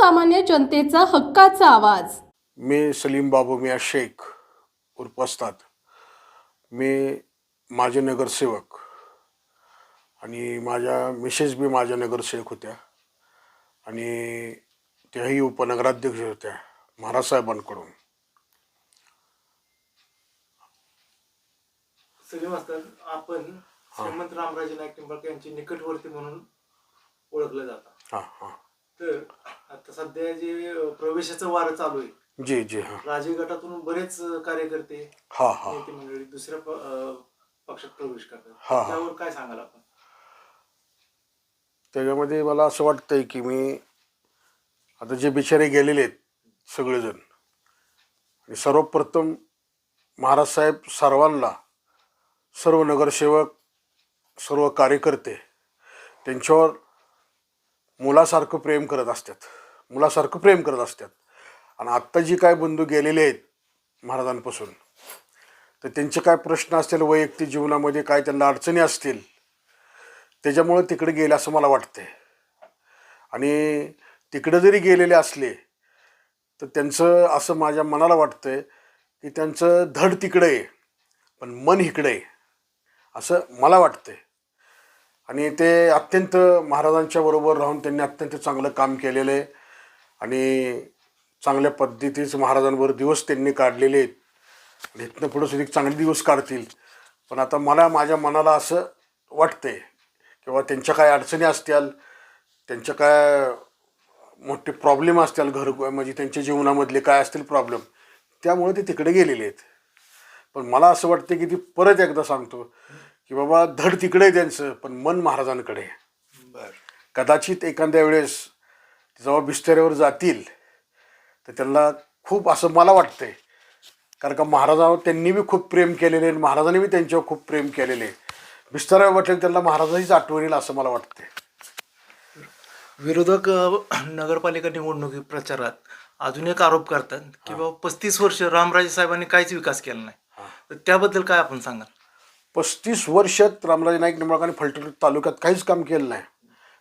सर्वसामान्य जनतेचा हक्काचा आवाज. मी सलीम बाबू मियाँ शेख उर्फ वस्ताद. मी माझे नगरसेवक आणि माझ्या मिसेस बी माझ्या नगरसेवक होत्या आणि त्याही उपनगराध्यक्ष होत्या महाराज साहेबांकडून. सलीम असतात आपण श्रीमंत रामराजे नाईक निंबाळकर यांचे निकटवर्ती म्हणून ओळखलं जातं. हां हां तर आता सध्या जे प्रवेशाचं वारं चालू आहे, जी जी हां राजे गटातून बरेच कार्यकर्ते हां हां नेते मंडळी दुसऱ्या पक्षात प्रवेश करतात. हा, हा. त्यावर काय सांगाल आपण? त्याच्यामध्ये मला असं वाटतंय की मी आता जे बिचारे गेलेले आहेत सगळेजण, आणि सर्वप्रथम महाराज साहेब सर्वांना, सर्व नगरसेवक, सर्व कार्यकर्ते त्यांच्यावर मुलासारखं प्रेम करत असतात. आणि आत्ता जी काय बंधू गेलेले आहेत महाराजांपासून, तर त्यांचे काय प्रश्न असतील वैयक्तिक जीवनामध्ये, काय त्यांना अडचणी असतील, त्याच्यामुळे तिकडे गेले असं मला वाटते. आणि तिकडे जरी गेलेले असले तर त्यांचं असं माझ्या मनाला वाटतंय की त्यांचं धड तिकडे आहे पण मन इकडे आहे असं मला वाटतंय. आणि ते अत्यंत महाराजांच्या बरोबर राहून त्यांनी अत्यंत चांगलं काम केलेलं आहे आणि चांगल्या पद्धतीचे महाराजांबरोबर दिवस त्यांनी काढलेले आहेत आणि इथनं पुढं सुद्धा चांगले दिवस काढतील. पण आता मला माझ्या मनाला असं वाटतंय किंवा त्यांच्या काय अडचणी असतील, त्यांच्या काय मोठे प्रॉब्लेम असतील, म्हणजे त्यांच्या जीवनामधले काय असतील प्रॉब्लेम, त्यामुळे ते तिकडे गेलेले आहेत. पण मला असं वाटतं की ती परत एकदा सांगतो की बाबा धड तिकडे आहे त्यांचं पण मन महाराजांकडे आहे. कदाचित एखाद्या वेळेस जेव्हा बिस्तऱ्यावर जातील तर त्यांना खूप असं मला वाटतंय, कारण का महाराजांवर त्यांनी बी खूप प्रेम केलेले आणि महाराजांनी बी त्यांच्यावर खूप प्रेम केलेले. बिस्तऱ्यावर म्हटलं त्यांना महाराजांचीच आठवण येईल असं मला वाटतंय. विरोधक नगरपालिका निवडणुकी प्रचारात अजून एक आरोप करतात की बाबा 35 वर्ष रामराजे साहेबांनी काहीच विकास केला नाही. तर त्याबद्दल काय आपण सांगाल? 35 वर्षात रामराजे नाईक निंबाळकरांनी फलटण तालुक्यात काहीच काम केलं नाही.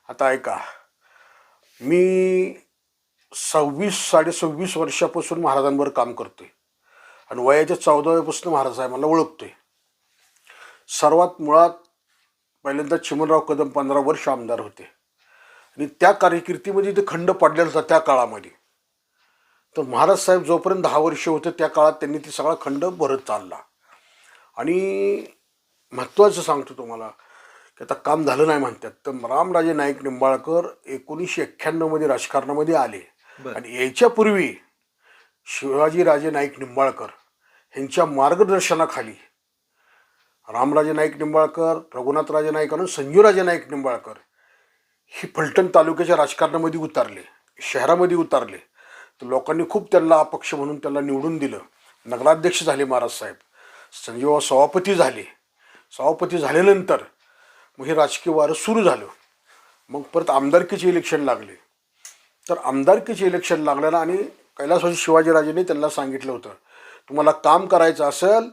आता ऐका, मी 26 वर्षापासून महाराजांवर काम करतोय आणि वयाच्या 14व्यापासून महाराज साहेबांना ओळखतोय. सर्वात मुळात पहिल्यांदा चिमणराव कदम 15 वर्ष आमदार होते आणि त्या कारकिर्दीमध्ये ते खंड पडलेला होता त्या काळामध्ये. तर महाराज साहेब जोपर्यंत 10 वर्ष होते त्या काळात त्यांनी ते सगळा खंड भरत चालला. आणि महत्त्वाचं सांगतो तुम्हाला की आता काम झालं नाही म्हणतात, तर रामराजे नाईक निंबाळकर 1991 राजकारणामध्ये आले आणि याच्यापूर्वी शिवाजीराजे नाईक निंबाळकर यांच्या मार्गदर्शनाखाली रामराजे नाईक निंबाळकर, रघुनाथराजे नाईक आणि संजूराजे नाईक निंबाळकर ही फलटण तालुक्याच्या राजकारणामध्ये उतरले, शहरामध्ये उतरले. तर लोकांनी खूप त्यांना अपक्ष म्हणून त्यांना निवडून दिलं. नगराध्यक्ष झाले महाराज साहेब, संजीव सभापती झाले. सभापती झाल्यानंतर मग हे राजकीय वारं सुरू झालं. मग परत आमदारकीचे इलेक्शन लागले. तर आमदारकीचे इलेक्शन लागल्यानं आणि कैलासवासी शिवाजीराजेंनी त्यांना सांगितलं होतं, तुम्हाला काम करायचं असेल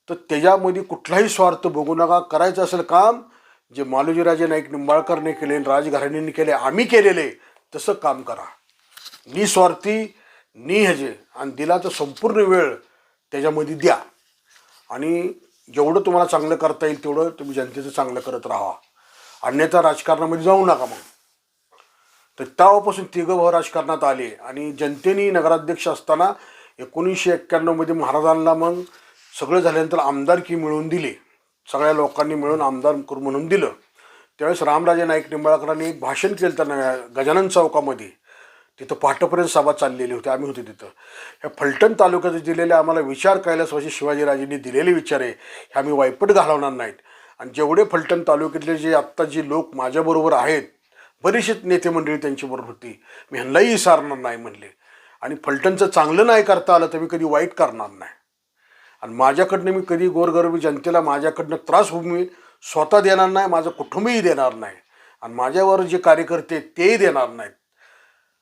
तर त्याच्यामध्ये कुठलाही स्वार्थ बघू नका, करायचं असेल काम जे मालोजीराजे नाईक निंबाळकरने केले, राजघराण्यांनी केले, आम्ही केलेले तसं काम करा, निस्वार्थी निहजे, आणि दिला तर संपूर्ण वेळ त्याच्यामध्ये द्या आणि जेवढं तुम्हाला चांगलं करता येईल तेवढं तुम्ही जनतेचं चांगलं करत राहा, अन्यथा राजकारणामध्ये जाऊ नका. मग तर तेव्हापासून तिघं भाऊ राजकारणात आले आणि जनतेने नगराध्यक्ष असताना 1991 महाराजांना मग सगळं झाल्यानंतर आमदारकी मिळवून दिली. सगळ्या लोकांनी मिळून आमदार म्हणून दिलं. त्यावेळेस रामराजे नाईक निंबाळकरांनी एक भाषण केलं त्यांना गजानन चौकामध्ये. तिथं पहाटेपर्यंत सभा चाललेली होती, आम्ही होते तिथं. ह्या फलटण तालुक्यात दिलेले आम्हाला विचार कैलासवासी शिवाजीराजेंनी दिलेले विचार आहे हे आम्ही वायपट घालवणार नाहीत. आणि जेवढे फलटण तालुक्यातले जे आत्ता जी लोक माझ्याबरोबर आहेत, बरीचशी नेते मंडळी त्यांच्याबरोबर होती, मी ह्यांनाही विसरणार नाही म्हणले. आणि फलटणचं चांगलं नाही करता आलं तर मी कधी वाईट करणार नाही. आणि माझ्याकडनं मी कधी गोरगरिबी जनतेला माझ्याकडनं त्रास मी स्वतः देणार नाही, माझं कुटुंबही देणार नाही आणि माझ्यावर जे कार्यकर्ते तेही देणार नाहीत.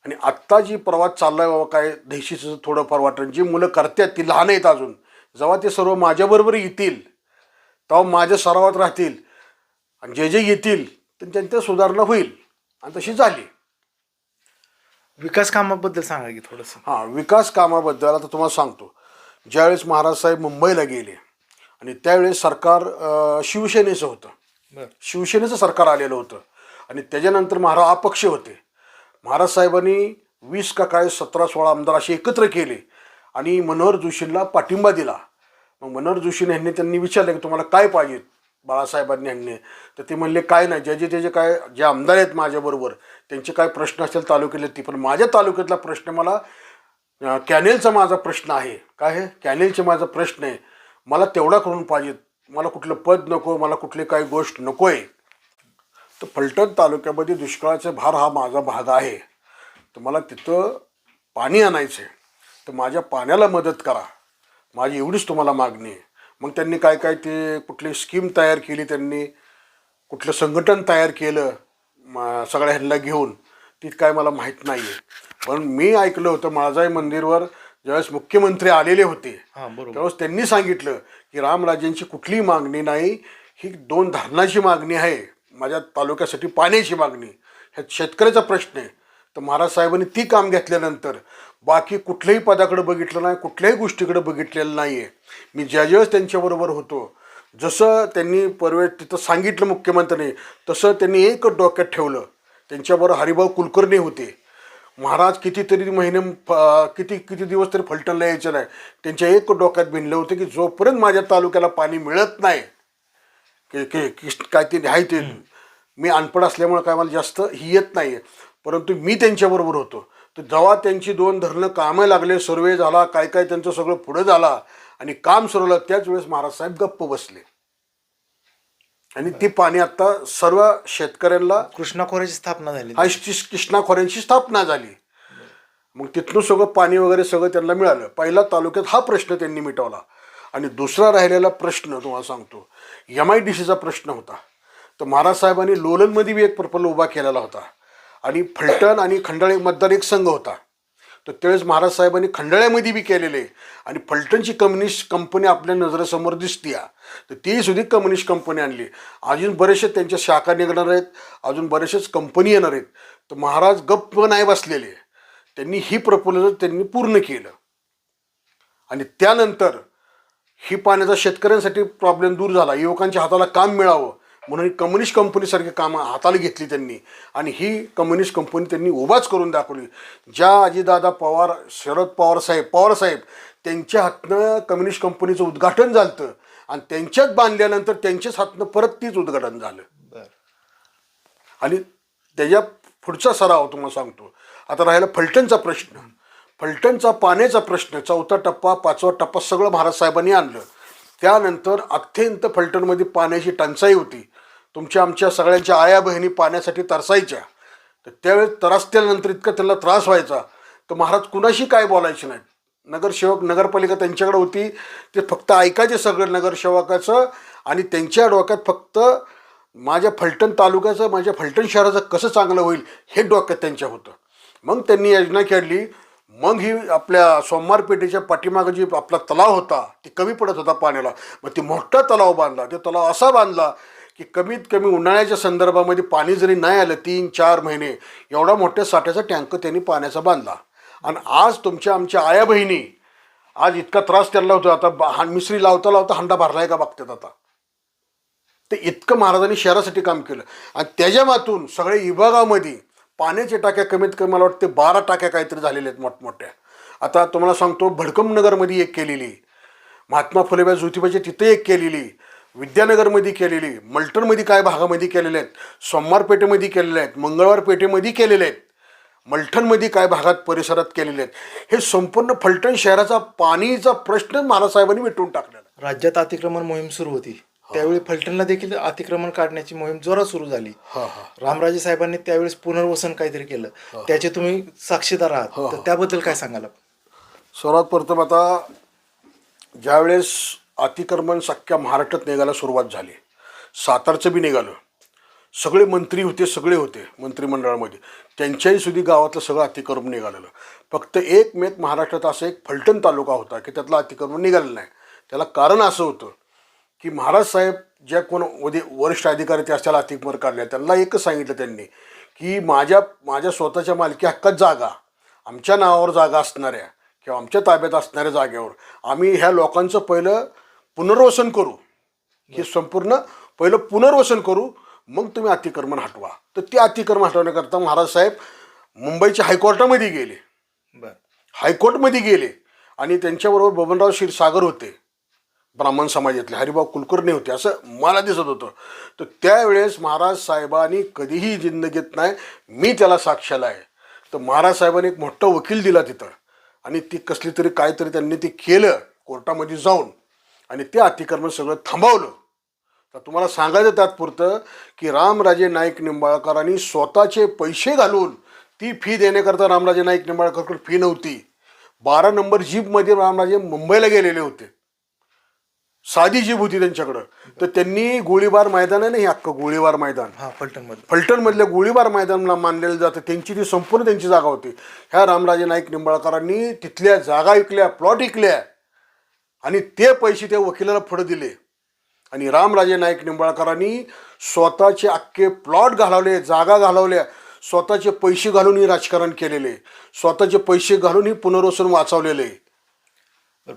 आणि आत्ता जी प्रवास चालला आहे बाबा, काय देशीचं थोडंफार वाटतं, जी मुलं करतात ती लहान आहेत अजून, जेव्हा ते सर्व माझ्याबरोबर येतील तेव्हा माझ्या सरावात राहतील आणि जे जे येतील तर त्यांच्या सुधारणा होईल आणि तशी झाली. विकास कामाबद्दल सांगा की थोडंसं. हां, विकास कामाबद्दल आता तुम्हाला सांगतो. ज्यावेळेस महाराज साहेब मुंबईला गेले आणि त्यावेळेस सरकार शिवसेनेचं होतं. बरं. शिवसेनेचं सरकार आलेलं होतं आणि त्याच्यानंतर महाराज अपक्ष होते. महाराज साहेबांनी 20 का काय 17-16 आमदार असे एकत्र केले आणि मनोहर जोशींना पाठिंबा दिला. मग मनोहर जोशीने त्यांनी विचारलं की तुम्हाला काय पाहिजे बाळासाहेबांनी ह्यांनी, तर ते म्हणले काय नाही, त्याचे काय जे आमदार आहेत माझ्याबरोबर त्यांचे काय प्रश्न असेल तालुक्यातले ती, पण माझ्या तालुक्यातला प्रश्न मला कॅनेलचा माझा प्रश्न आहे. काय आहे? कॅनेलचा माझा प्रश्न आहे, मला तेवढा करून पाहिजे, मला कुठलं पद नको, मला कुठली काही गोष्ट नको आहे. तर फलटण तालुक्यामध्ये दुष्काळाचा भार हा माझा भाग आहे, तर मला तिथं पाणी आणायचं आहे, तर माझ्या पाण्याला मदत करा, माझी एवढीच तुम्हाला मागणी आहे. मग त्यांनी काय काय ते कुठली स्कीम तयार केली, त्यांनी कुठलं संघटन तयार केलं सगळ्या ह्यांना घेऊन, ती काय मला माहीत नाही आहे. पण मी ऐकलं होतं माझाही मंदिरवर ज्यावेळेस मुख्यमंत्री आलेले होते त्यावेळेस त्यांनी सांगितलं की रामराजेंची कुठलीही मागणी नाही, ही 2 धरणाची मागणी आहे, माझ्या तालुक्यासाठी पाण्याची मागणी, ह्या शेतकऱ्याचा प्रश्न आहे. तर महाराज साहेबांनी ती काम घेतल्यानंतर बाकी कुठल्याही पदाकडे बघितलं नाही, कुठल्याही गोष्टीकडे बघितलेलं नाही आहे. मी ज्यावेळेस त्यांच्याबरोबर होतो, जसं त्यांनी तिथं सांगितलं मुख्यमंत्र्यांनी, तसं त्यांनी एकच डोक्यात ठेवलं. त्यांच्याबरोबर हरिभाऊ कुलकर्णी होते. महाराज कितीतरी महिने किती दिवस तरी फलटणला यायचं नाही, त्यांच्या एक डोक्यात भिनलं होतं की जोपर्यंत माझ्या तालुक्याला पाणी मिळत नाही काय ते आहे ते, मी अनपढ असल्यामुळे काय मला जास्त ही येत नाही, परंतु मी त्यांच्याबरोबर होतो. तर जेव्हा त्यांची 2 धरणं कामं लागले, सर्वे झाला, काय काय त्यांचं सगळं पुढं झाला आणि काम सुरू झालं, त्याच वेळेस महाराज साहेब गप्प बसले आणि ती पाणी आता सर्व शेतकऱ्यांना कृष्णा खोऱ्याची स्थापना झाली. कृष्णा खोऱ्यांची स्थापना झाली. मग तिथून सगळं पाणी वगैरे सगळं त्यांना मिळालं. पहिला तालुक्यात हा प्रश्न त्यांनी मिटवला. आणि दुसरा राहिलेला प्रश्न तुम्हाला सांगतो, MIDCचा प्रश्न होता. तर महाराज साहेबांनी लोलनमध्ये बी एक प्रकल्प उभा केलेला होता आणि फलटण आणि खंडाळे मतदार एक संघ होता. तर त्यावेळेस महाराज साहेबांनी खंडाळ्यामध्ये बी केलेले आणि फलटणची कम्युनिस्ट कंपनी आपल्या नजरेसमोर दिसते, तर ती सुद्धा कम्युनिस्ट कंपनी आणली. अजून बरेचसे त्यांच्या शाखा निघणार आहेत, अजून बरेचसेच कंपनी येणार आहेत. तर महाराज गप्प नाही बसलेले, त्यांनी ही प्रपोजल त्यांनी पूर्ण केलं आणि त्यानंतर ही पाण्याचा शेतकऱ्यांसाठी प्रॉब्लेम दूर झाला, युवकांच्या हाताला काम मिळावं म्हणून कम्युनिस्ट कंपनीसारखी कामं हाताला घेतली त्यांनी आणि ही कम्युनिस्ट कंपनी त्यांनी उभाच करून दाखवली. ज्या अजितदादा पवार, शरद पवार साहेब त्यांच्या हातनं कम्युनिस्ट कंपनीचं उद्घाटन झालं आणि त्यांच्याच बांधल्यानंतर त्यांच्याच हातनं परत तीच उद्घाटन झालं. आणि त्याच्या पुढचा सराव तुम्हाला सांगतो. आता राहिला फलटणचा प्रश्न, फलटणचा पाण्याचा प्रश्न, 4था टप्पा 5वा टप्पा सगळं महाराज साहेबांनी आणलं. त्यानंतर अत्यंत फलटणमध्ये पाण्याची टंचाई होती. आमच्या सगळ्यांच्या आया बहिणी पाण्यासाठी तरसायच्या. तर त्यावेळेस त्रासल्यानंतर इतका त्यांना त्रास व्हायचा, तर महाराज कुणाशी काय बोलायचे नाहीत. नगरसेवक, नगरपालिका त्यांच्याकडे होती, ते फक्त ऐकायचे सगळं नगरसेवकाचं आणि त्यांच्या डोक्यात फक्त माझ्या फलटण तालुक्याचं, माझ्या फलटण शहराचं कसं चांगलं होईल हे डोक्यात त्यांच्या होतं. मग त्यांनी योजना काढली. मग ही आपल्या सोमवार पेठेच्या पाठीमागं जी आपला तलाव होता, ती कमी पडत होता पाण्याला, मग ती मोठा तलाव बांधला. ते तलाव असा बांधला की कमीत कमी उन्हाळ्याच्या संदर्भामध्ये पाणी जरी नाही आलं 3-4 महिने, एवढा मोठ्या साठ्याचा टँक त्यांनी पाण्याचा बांधला. आणि आज आमच्या आया बहिणी आज इतका त्रास त्यांना होतो, आता मिसरी लावता लावता हंडा भरलाय का बघतात आता. ते इतकं महाराजांनी शहरासाठी काम केलं आणि त्याच्या मातून सगळ्या विभागामध्ये पाण्याच्या टाक्या कमीत कमी मला वाटते 12 टाक्या काहीतरी झालेल्या आहेत मोठमोठ्या. आता तुम्हाला सांगतो, भडकमनगरमध्ये एक केलेली, महात्मा फुलेबाई ज्योतिबाची तिथे एक केलेली, विद्यानगरमध्ये केलेली, मलटणमध्ये काय भागामध्ये केलेल्या आहेत, सोमवार पेठेमध्ये केलेल्या आहेत, मंगळवार पेठेमध्ये केलेल्या आहेत, मलठणमध्ये काय भागात परिसरात केलेले आहेत. हे संपूर्ण फलटण शहराचा पाणीचा प्रश्न महाराजसाहेबांनी मिटवून टाकलेला. राज्यात अतिक्रमण मोहीम सुरू होती, त्यावेळी फलटणला देखील अतिक्रमण काढण्याची मोहीम जोरात सुरू झाली. रामराजे साहेबांनी त्यावेळेस पुनर्वसन काहीतरी केलं, त्याचे तुम्ही साक्षीदार आहात, तर त्याबद्दल काय सांगाल? सर्वात प्रथम आता ज्यावेळेस अतिक्रमण सख्या महाराष्ट्रात निघायला सुरुवात झाली, सातारचं बी निघालं, सगळे मंत्री होते, सगळे होते मंत्रिमंडळामध्ये, त्यांच्याही सुद्धा गावातलं सगळं अतिक्रमण निघालेलं. फक्त एकमेक महाराष्ट्रात असं एक फलटण तालुका होता की त्यातलं अतिक्रमण निघालं नाही. त्याला कारण असं होतं की महाराज साहेब ज्या कोण वरिष्ठ अधिकारी ते असल्याला अतिक्रमण काढल्या, त्यांना एकच सांगितलं त्यांनी की माझ्या स्वतःच्या मालकी हक्कात जागा आमच्या नावावर जागा असणाऱ्या किंवा आमच्या ताब्यात असणाऱ्या जागेवर आम्ही ह्या लोकांचं पहिलं पुनर्वसन करू, हे संपूर्ण पहिलं पुनर्वसन करू, मग तुम्ही अतिक्रमण हटवा. तर ते अतिक्रमण हटवण्याकरता महाराज साहेब मुंबईच्या हायकोर्टामध्ये गेले. हायकोर्टमध्ये गेले आणि त्यांच्याबरोबर बबनराव क्षीरसागर होते, ब्राह्मण समाजातले हरिभाऊ कुलकर्णी होते, असं मला दिसत होतं. तर त्यावेळेस महाराज साहेबांनी कधीही जिंदगीत नाही, मी त्याला साक्षीला आहे, तर महाराज साहेबांनी एक मोठा वकील दिला तिथं आणि ती कसली तरी काहीतरी त्यांनी ते केलं कोर्टामध्ये जाऊन आणि ते अतिक्रमण सगळं थांबवलं. तर तुम्हाला सांगायचं तात्पुरतं की रामराजे नाईक निंबाळकरांनी स्वतःचे पैसे घालून ती फी देण्याकरता, रामराजे नाईक निंबाळकरकडे फी नव्हती, 12 नंबर जीपमध्ये रामराजे मुंबईला गेलेले होते, साधी जीप होती त्यांच्याकडं. तर त्यांनी गोळीबार मैदान आहे ना, हे अख्खं गोळीबार मैदान फलटणमधल्या गोळीबार मैदानाला मानलेलं जातं, त्यांची ती संपूर्ण त्यांची जागा होती. ह्या रामराजे नाईक निंबाळकरांनी तिथल्या जागा विकल्या, प्लॉट विकल्या आणि ते पैसे त्या वकिलाला पुढे दिले आणि रामराजे नाईक निंबाळकरांनी स्वतःचे अख्खे प्लॉट घालवले, जागा घालवल्या, स्वतःचे पैसे घालून ही राजकारण केलेले, स्वतःचे पैसे घालून ही पुनर्वसन वाचवलेले.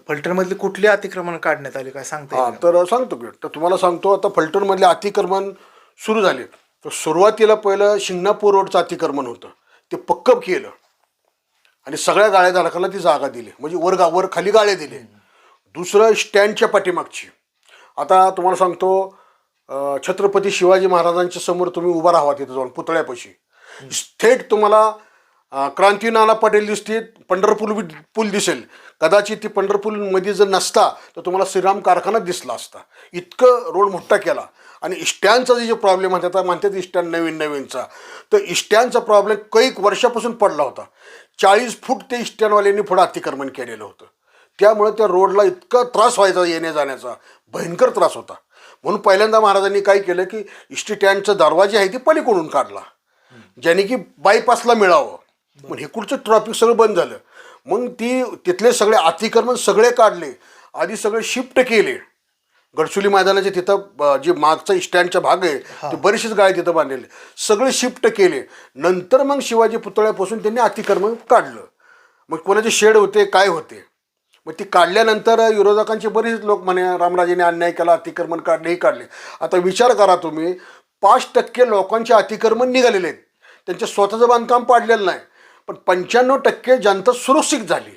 फलटणमधले कुठले अतिक्रमण काढण्यात आले काय सांगता येईल? तर सांगतो की, तर तुम्हाला सांगतो, आता फलटणमधले अतिक्रमण सुरू झाले. तर सुरुवातीला पहिलं शिंगणापूर रोडचं अतिक्रमण होतं, ते पक्कं केलं आणि सगळ्या गाळ्या धारकांना ती जागा दिली, म्हणजे वर खाली गाळे दिले. दुसरं स्टँडच्या पाठीमागची, आता तुम्हाला सांगतो, छत्रपती शिवाजी महाराजांच्या समोर तुम्ही उभा राहावा तिथं जाऊन पुतळ्यापाशी, थेट तुम्हाला क्रांती नाना पाटील दिसतील, पंढरपूर पूल दिसेल. कदाचित ती पंढरपूरमध्ये जर नसता तर तुम्हाला श्रीराम कारखाना दिसला असता, इतकं रोड मोठा केला. आणि स्टँडचा जे प्रॉब्लेम म्हणतात स्टँड नवीनचा, तर स्टँडचा प्रॉब्लेम कैक वर्षापासून पडला होता. 40 फूट ते स्टँडवाल्यांनी पुढं अतिक्रमण केलेलं होतं, त्यामुळे त्या रोडला इतका त्रास व्हायचा, येण्या जाण्याचा भयंकर त्रास होता. म्हणून पहिल्यांदा महाराजांनी काय केलं की स्टँडचा दरवाजा आहे ती पलीकडून काढला, ज्याने की बायपासला मिळावं. मग हे कुठचं ट्रॅफिक सगळं बंद झालं. मग तिथले सगळे अतिक्रमण सगळे काढले, आधी सगळे शिफ्ट केले. गडचुली मैदानाचे तिथं जे मागचा स्टँडचा भाग आहे ते बरेचसेच गाळे तिथं बांधलेले, सगळे शिफ्ट केले. नंतर मग शिवाजी पुतळ्यापासून त्यांनी अतिक्रमण काढलं. मग कोणाचे शेड होते, काय होते, मग ती काढल्यानंतर विरोधकांचे बरेच लोक म्हणे रामराजेने अन्याय केला, अतिक्रमण काढले, हे काढले. आता विचार करा तुम्ही, 5% लोकांचे अतिक्रमण निघालेले आहेत, त्यांचं स्वतःचं बांधकाम पाडलेलं नाही, पण 95% जनता सुरक्षित झाली.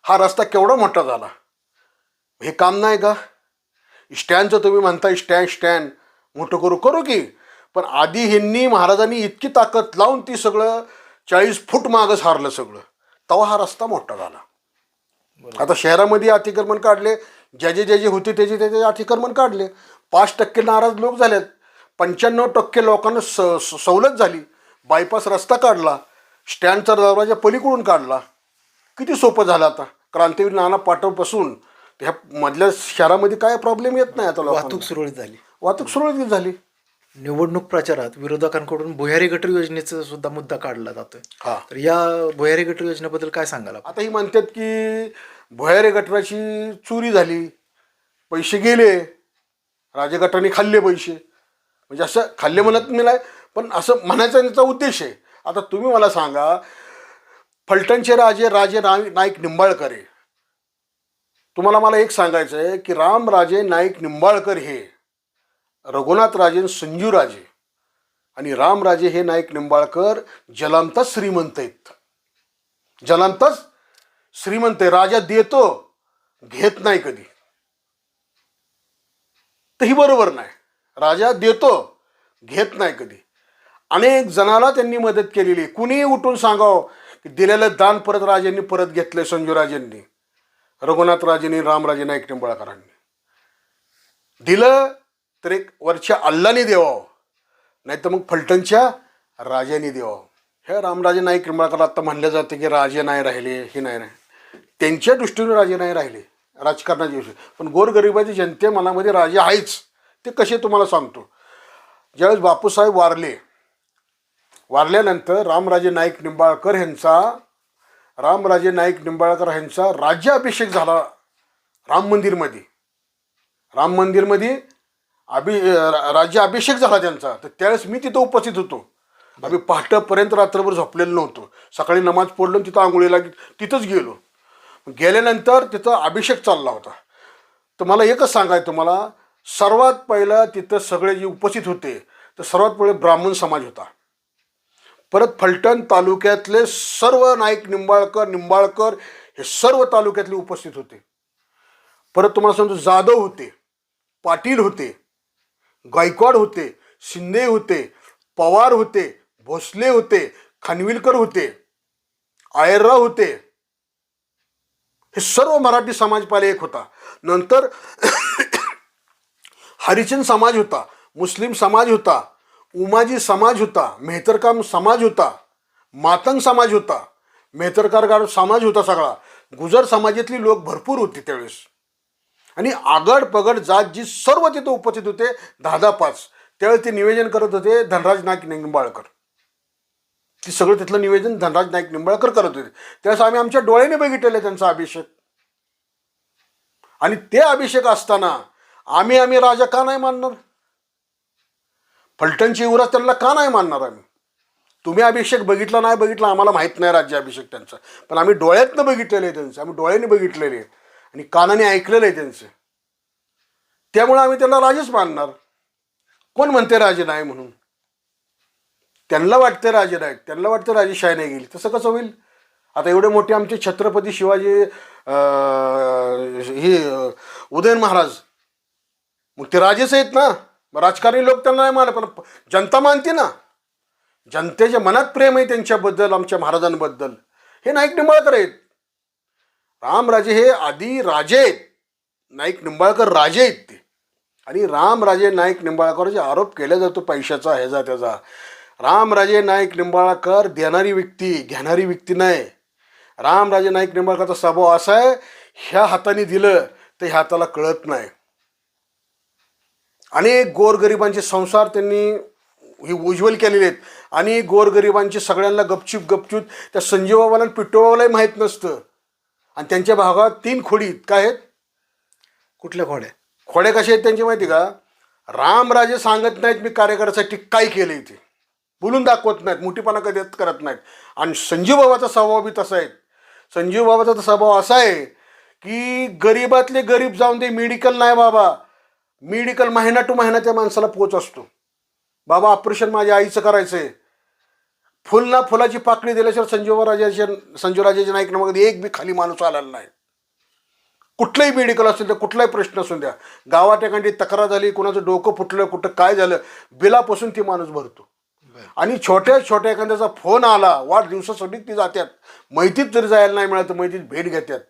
हा रस्ता केवढा मोठा झाला, हे काम नाही का? स्टँडचं तुम्ही म्हणता स्टँड मोठं करू की, पण आधी ह्यांनी महाराजांनी इतकी ताकद लावून ती सगळं 40 फूट मागं सारलं सगळं, तेव्हा हा रस्ता मोठा झाला. आता शहरामध्ये अतिक्रमण काढले, ज्याचे होते त्याचे अतिक्रमण काढले. 5% नाराज लोक झालेत, 95% लोकांना सवलत झाली. बायपास रस्ता काढला, स्टँडचा दरवाजा पलीकडून काढला, किती सोपं झालं. आता क्रांतीवीर नाना पाटोपासून ह्या मधल्या शहरामध्ये काय प्रॉब्लेम येत नाही. आता वाहतूक सुरळीत झाली. निवडणूक प्रचारात विरोधकांकडून भुयारी गटर योजनेचा सुद्धा मुद्दा काढला जातोय. तर या भुयारी गटर योजनेबद्दल काय सांगाल? आता ही म्हणतात की भुयारी गटराची चोरी झाली, पैसे गेले, राजगटाने खाल्ले पैसे, म्हणजे असं खाल्ले म्हणत मी नाही, पण असं म्हणायचा त्यांचा उद्देश आहे. आता तुम्ही मला सांगा, फलटणचे राजे नाईक निंबाळकर आहे. तुम्हाला मला एक सांगायचं आहे की रामराजे नाईक निंबाळकर हे रघुनाथराजे संजूराजे आणि रामराजे हे नाईक निंबाळकर जलांतच श्रीमंत आहेत. जलांतच श्रीमंत आहे. राजा देतो, घेत नाही कधी, तर ही बरोबर नाही. राजा देतो, घेत नाही कधी. अनेक जणाला त्यांनी मदत केलेली. कुणीही उठून सांगावं की दिलेलं दान परत राजांनी परत घेतलंय. संजूराजेंनी, रघुनाथराजेंनी, रामराजे नाईक निंबाळकरांनी दिलं तर एक वरच्या अल्लाने देवावं, नाही तर मग फलटणच्या राजांनी देवावं. हे रामराजे नाईक निंबाळकर आता म्हणलं जाते की राजे नाही राहिले, हे नाही राहिले. त्यांच्या दृष्टीने राजे नाही राहिले राजकारणाच्या दिवशी, पण गोरगरिबाची जनते मनामध्ये राजे आहेच. ते कसे तुम्हाला सांगतो. ज्यावेळेस बापूसाहेब वारल्यानंतर रामराजे नाईक निंबाळकर यांचा राज्याभिषेक झाला राम मंदिरमध्ये राज्याभिषेक झाला त्यांचा. तर त्यावेळेस मी तिथं उपस्थित होतो आम्ही पहाटेपर्यंत रात्रभर झोपलेलो नव्हतो. सकाळी नमाज पडलो आणि तिथं आंघोळीला तिथंच गेलो. गेल्यानंतर तिथं अभिषेक चालला होता. तर मला एकच सांगायचं, तुम्हाला सर्वात पहिलं तिथं सगळे जे उपस्थित होते तर सर्वात पहिले ब्राह्मण समाज होता. परत फलटण तालुक्यातले सर्व नाईक निंबाळकर हे सर्व तालुक्यातले उपस्थित होते. परत तुम्हाला सांगतो, जाधव होते, पाटील होते, गायकवाड होते, शिंदे होते, पवार होते, भोसले होते, खानविलकर होते, आयरराव होते. हे सर्व मराठी समाज पाले एक होता. नंतर हरिचंद समाज होता, मुस्लिम समाज होता, उमाजी समाज होता, मेहतरकार समाज होता, मातंग समाज होता, मेहतरकार समाज होता सगळा. गुजर समाजातली लोक भरपूर होती त्यावेळेस. आणि आगड पगड जात जी सर्व तिथं उपस्थित होते, 10-5. त्यावेळेस ते निवेदन करत होते धनराज नाईक निंबाळकर. ती सगळं तिथलं निवेदन धनराज नाईक निंबाळकर करत होते. त्यावेळेस आम्ही आमच्या डोळ्याने बघितलेलं त्यांचा अभिषेक. आणि ते अभिषेक असताना आम्ही राजा का नाही मानणार? फलटणची युवराज त्यांना का नाही मानणार आम्ही? तुम्ही अभिषेक बघितला नाही बघितला आम्हाला माहीत नाही, राज्याभिषेक त्यांचा, पण आम्ही डोळ्यातनं बघितलेलं आहे त्यांचं, आम्ही डोळ्याने बघितलेले आहे आणि कानाने ऐकलेलं आहे त्यांचं. त्यामुळे आम्ही त्यांना राजेच मानणार. कोण म्हणते राजे नाही म्हणून? त्यांना वाटते राजे नाहीत, त्यांना वाटतं राजेशाही नाही गेली. तसं कसं होईल? आता एवढे मोठे आमचे छत्रपती शिवाजी उदयन महाराज, मग ते राजेच आहेत ना. मग राजकारणी लोक त्यांना नाही मानत, पण जनता मानते ना. जनतेच्या मनात प्रेम आहे त्यांच्याबद्दल, आमच्या महाराजांबद्दल. हे नाईक निंबाळकर आहेत. रामराजे हे आधी राजे आहेत, नाईक निंबाळकर राजे आहेत ते. आणि रामराजे नाईक निंबाळकरचे आरोप केला जातो पैशाचा, ह्याचा त्याचा. रामराजे नाईक निंबाळकर देणारी व्यक्ती, घेणारी व्यक्ती नाही. रामराजे नाईक निंबाळकरचा स्वभाव असा आहे, ह्या हाताने दिलं तर ह्या हाताला कळत नाही. अनेक गोरगरिबांचे संसार त्यांनी हे उज्ज्वल केलेले आहेत. आणि गोरगरिबांचे सगळ्यांना गपचूप त्या संजीव बाबाला आणि पिट्टू बाबालाही माहीत नसतं. आणि त्यांच्या भागात 3 खोडी काय आहेत? कुठल्या खोड्या? खोड्या कशा आहेत त्यांची माहिती का? रामराजे सांगत नाहीत मी कार्यकर्त्यासाठी काय केलं इथे, बोलून दाखवत नाहीत, मोठीपणा कधी करत नाहीत. आणि संजीव बाबाचा स्वभाव बी तसा आहे. संजीव बाबाचा स्वभाव असा आहे की गरीबातले गरीब जाऊन दे, मेडिकल नाही बाबा, मेडिकल महिना टू महिना त्या माणसाला पोच असतो. बाबा ऑपरेशन माझ्या आईचं करायचं आहे, फुल ना फुलाची पाकळी दिल्याशिवाय संजीवराजाच्या नाईकनामध्ये एक बी खाली माणूस आलेला नाही. कुठलंही मेडिकल असेल तर कुठलाही प्रश्न असून द्या, गावात एखादी तक्रार झाली, कोणाचं डोकं फुटलं, कुठं काय झालं, बिलापासून ती माणूस भरतो. आणि छोट्या एखाद्याचा फोन आला, वाढदिवसासाठी ती जातात, मैतीत जरी जायला नाही मिळालं तर मैतीत भेट घेतात.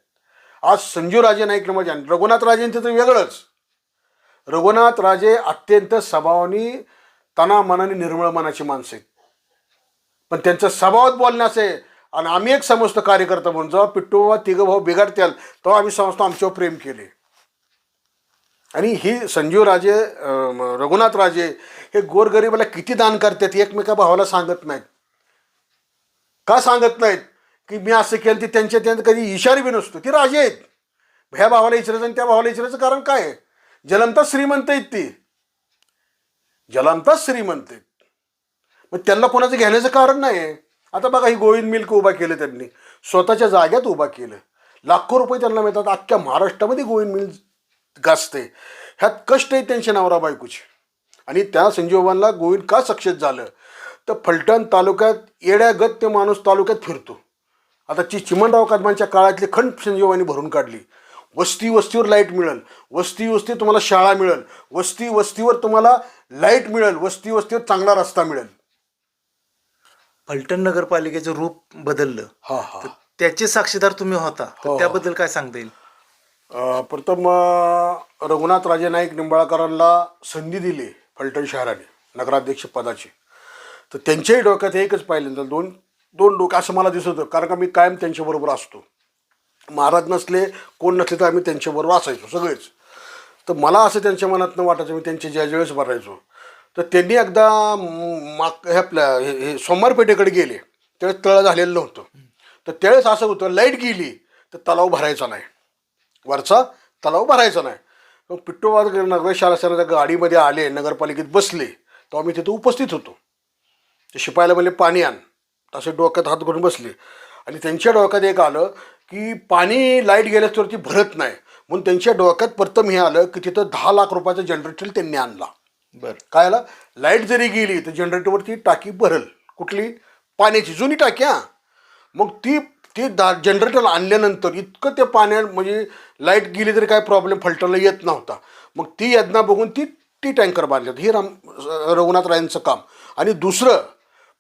आज संजीवराजे नाईक म्हणजे रघुनाथ राजेंचं तर वेगळंच. रघुनाथ राजे अत्यंत स्वभावाने तना मनाने निर्मळ मनाची माणसं आहेत, पण त्यांच्या स्वभावात बोलण्यास आहे. आणि आम्ही एक समजतो कार्यकर्ता म्हणून, जेव्हा पिट्टू बाबा 3 भाऊ बिघडत्याल तेव्हा आम्ही समजतो आमच्यावर प्रेम केले. आणि ही संजीवराजे रघुनाथ राजे हे गोरगरिबाला किती दान करतात, एकमेका भावाला सांगत नाहीत. का सांगत नाहीत? की मी असं केलं ते त्यांच्या कधी इशारा बी नसतो. ती राजे आहेत. ह्या भावाला इचरायचं आणि त्या भावाला इचरायचं कारण काय आहे? जलमताच श्रीमंत आहेत ती, जलमताच श्रीमंत आहेत. मग त्यांना कोणाचं घेण्याचं कारण नाही आहे. आता बघा, ही गोविंद मिल्क उभा केलं त्यांनी, स्वतःच्या जाग्यात उभा केलं, लाखो रुपये त्यांना मिळतात. अख्ख्या महाराष्ट्रामध्ये गोविंद मिल गाजते. ह्यात कष्ट आहे त्यांच्या नवरा बायकोचे. आणि त्या संजीवबाबांना गोविंद का सक्सेस झालं तर फलटण तालुक्यात येड्यागत ते माणूस तालुक्यात फिरतो. आता चिमणराव कदमांच्या काळातली खंड संजीवबाबांनी भरून काढली. वस्ती वस्तीवर लाईट मिळेल, वस्ती वस्ती तुम्हाला शाळा मिळेल, वस्ती वस्तीवर तुम्हाला लाईट मिळेल, वस्ती वस्तीवर चांगला रस्ता मिळेल. फलटण नगरपालिकेचं रूप बदललं. हा हा, त्याचे साक्षीदार तुम्ही होता, तर त्याबद्दल काय सांगता येईल? प्रथम रघुनाथ राजे नाईक निंबाळकरांना संधी दिली फलटण शहराने नगराध्यक्ष पदाची. तर त्यांच्याही डोक्यात एकच पाहिलं, दोन डोकं असं मला दिसत होतं. कारण का मी कायम त्यांच्याबरोबर असतो. महाराज नसले, कोण नसले तर आम्ही त्यांच्याबरोबर असायचो सगळेच. तर मला असं त्यांच्या मनातनं वाटायचं, मी त्यांचे ज्यावेळेस भरायचो. तर त्यांनी एकदा हे सोमवारपेठेकडे गेले, त्यावेळेस तळ झालेलं नव्हतं. तर त्यावेळेस असं होतं, लाईट गेली तर तलाव भरायचा नाही, वरचा तलाव भरायचा नाही. मग पिट्टूबाबा नगर शासनाच्या गाडीमध्ये आले, नगरपालिकेत बसले, तेव्हा मी तिथे उपस्थित होतो. ते शिपायाला म्हणले पाणी आण, तसे डोक्यात हात घालून बसले आणि त्यांच्या डोक्यात एक आलं की पाणी लाईट गेल्यावरती भरत नाही, म्हणून त्यांच्या डोक्यात प्रथम हे आलं की तिथं 10 लाख रुपयाचा जनरेटर त्यांनी आणला. बर. काय आला, लाईट जरी गेली तर जनरेटरवरती टाकी भरल, कुठली, पाण्याची जुनी टाकी. हां, मग ती ती जनरेटर आणल्यानंतर इतकं ते पाण्या म्हणजे लाईट गेली तरी काय प्रॉब्लेम फलटणला येत नव्हता. मग ती योजना बघून ती ती टँकर बांधले. हे रघुनाथ रायांचं काम. आणि दुसरं,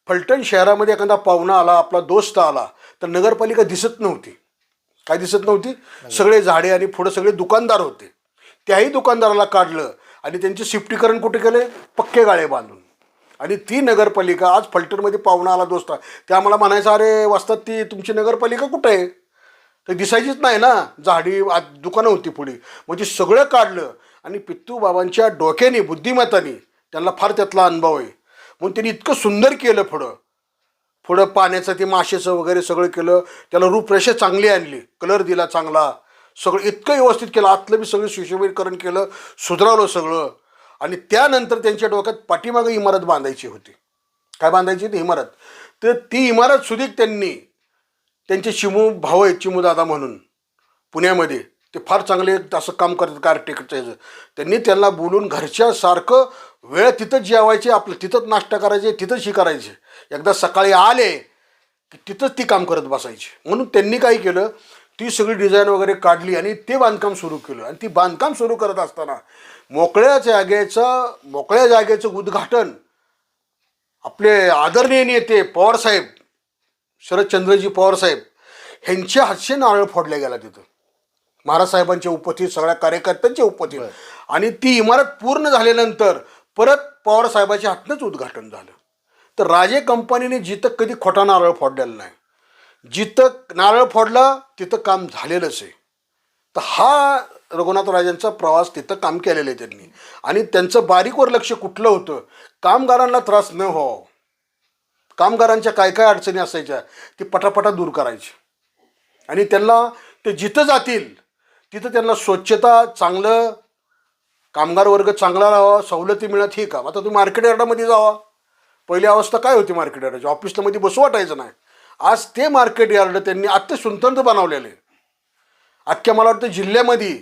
फलटण शहरामध्ये एखादा पाहुणा आला, आपला दोस्त आला, तर नगरपालिका दिसत नव्हती. काय दिसत नव्हती? सगळे झाडे आणि पुढं सगळे दुकानदार होते. त्याही दुकानदाराला काढलं आणि त्यांचे शिफ्टीकरण कुठे केले, पक्के गाळे बांधून. आणि ती नगरपालिका आज फलटणमध्ये पाहुणा आला दोस्त, ते आम्हाला म्हणायचं, अरे वाजतात ती तुमची नगरपालिका कुठं आहे, तर दिसायचीच नाही ना, झाडी दुकानं होती पुढे. म्हणजे सगळं काढलं आणि पित्तू बाबांच्या डोक्याने, बुद्धिमत्ताने, त्यांना फार त्यातला अनुभव आहे म्हणून त्यांनी इतकं सुंदर केलं. पुढं पाण्याचं ते माशेचं वगैरे सगळं केलं, त्याला रूपरेषा चांगली आणली, कलर दिला चांगला, सगळं इतकं व्यवस्थित केलं, आतलं बी सगळं सुशोभीकरण केलं, सुधारवलं सगळं. आणि त्यानंतर त्यांच्या डोक्यात पाठीमागं इमारत बांधायची होती. काय बांधायची ती इमारत, तर ती इमारत सुद्धा त्यांचे चिमू भाऊ आहेत, चिमू दादा म्हणून पुण्यामध्ये, ते फार चांगले असं काम करतात आर्किटेक्टचं. त्यांनी त्यांना बोलून घरच्यासारखं वेळ तिथंच जेवायचे, आपलं तिथंच नाश्ता करायचे, तिथंच ही करायचे. एकदा सकाळी आले की तिथंच ती काम करत बसायची. म्हणून त्यांनी काय केलं, ती सगळी डिझाईन वगैरे काढली आणि ते बांधकाम सुरू केलं. आणि ती बांधकाम सुरू करत असताना मोकळ्या जागेचं उद्घाटन आपले आदरणीय नेते पवारसाहेब, शरदचंद्रजी पवारसाहेब ह्यांच्या हातचे नारळ फोडल्या गेला तिथं, महाराज साहेबांच्या उपस्थित, सगळ्या कार्यकर्त्यांच्या उपस्थित. आणि ती इमारत पूर्ण झाल्यानंतर परत पवारसाहेबांच्या हातनंच उद्घाटन झालं. तर राजे कंपनीने जिथं कधी खोटा नारळ फोडलेला नाही, जिथं नारळ फोडला तिथं काम झालेलंच आहे. तर हा रघुनाथ राजांचा प्रवास, तिथं काम केलेलं आहे त्यांनी. आणि त्यांचं बारीकवर लक्ष कुठलं होतं, कामगारांना त्रास न व्हावं, कामगारांच्या काय काय अडचणी असायच्या ती पटापटा दूर करायची. आणि त्यांना ते जिथं जातील तिथं त्यांना स्वच्छता, चांगलं कामगार वर्ग चांगला राहावा, सवलती मिळत, हे काम. आता तुम्ही मार्केट यार्डामध्ये जावा, पहिली अवस्था काय होती मार्केट यार्डाची, ऑफिसमध्ये बसू वाटायचं नाही. आज ते मार्केट यार्ड त्यांनी आत्ता स्वतंत्र बनवलेलं आहे. अख्ख्या मला वाटतं जिल्ह्यामध्ये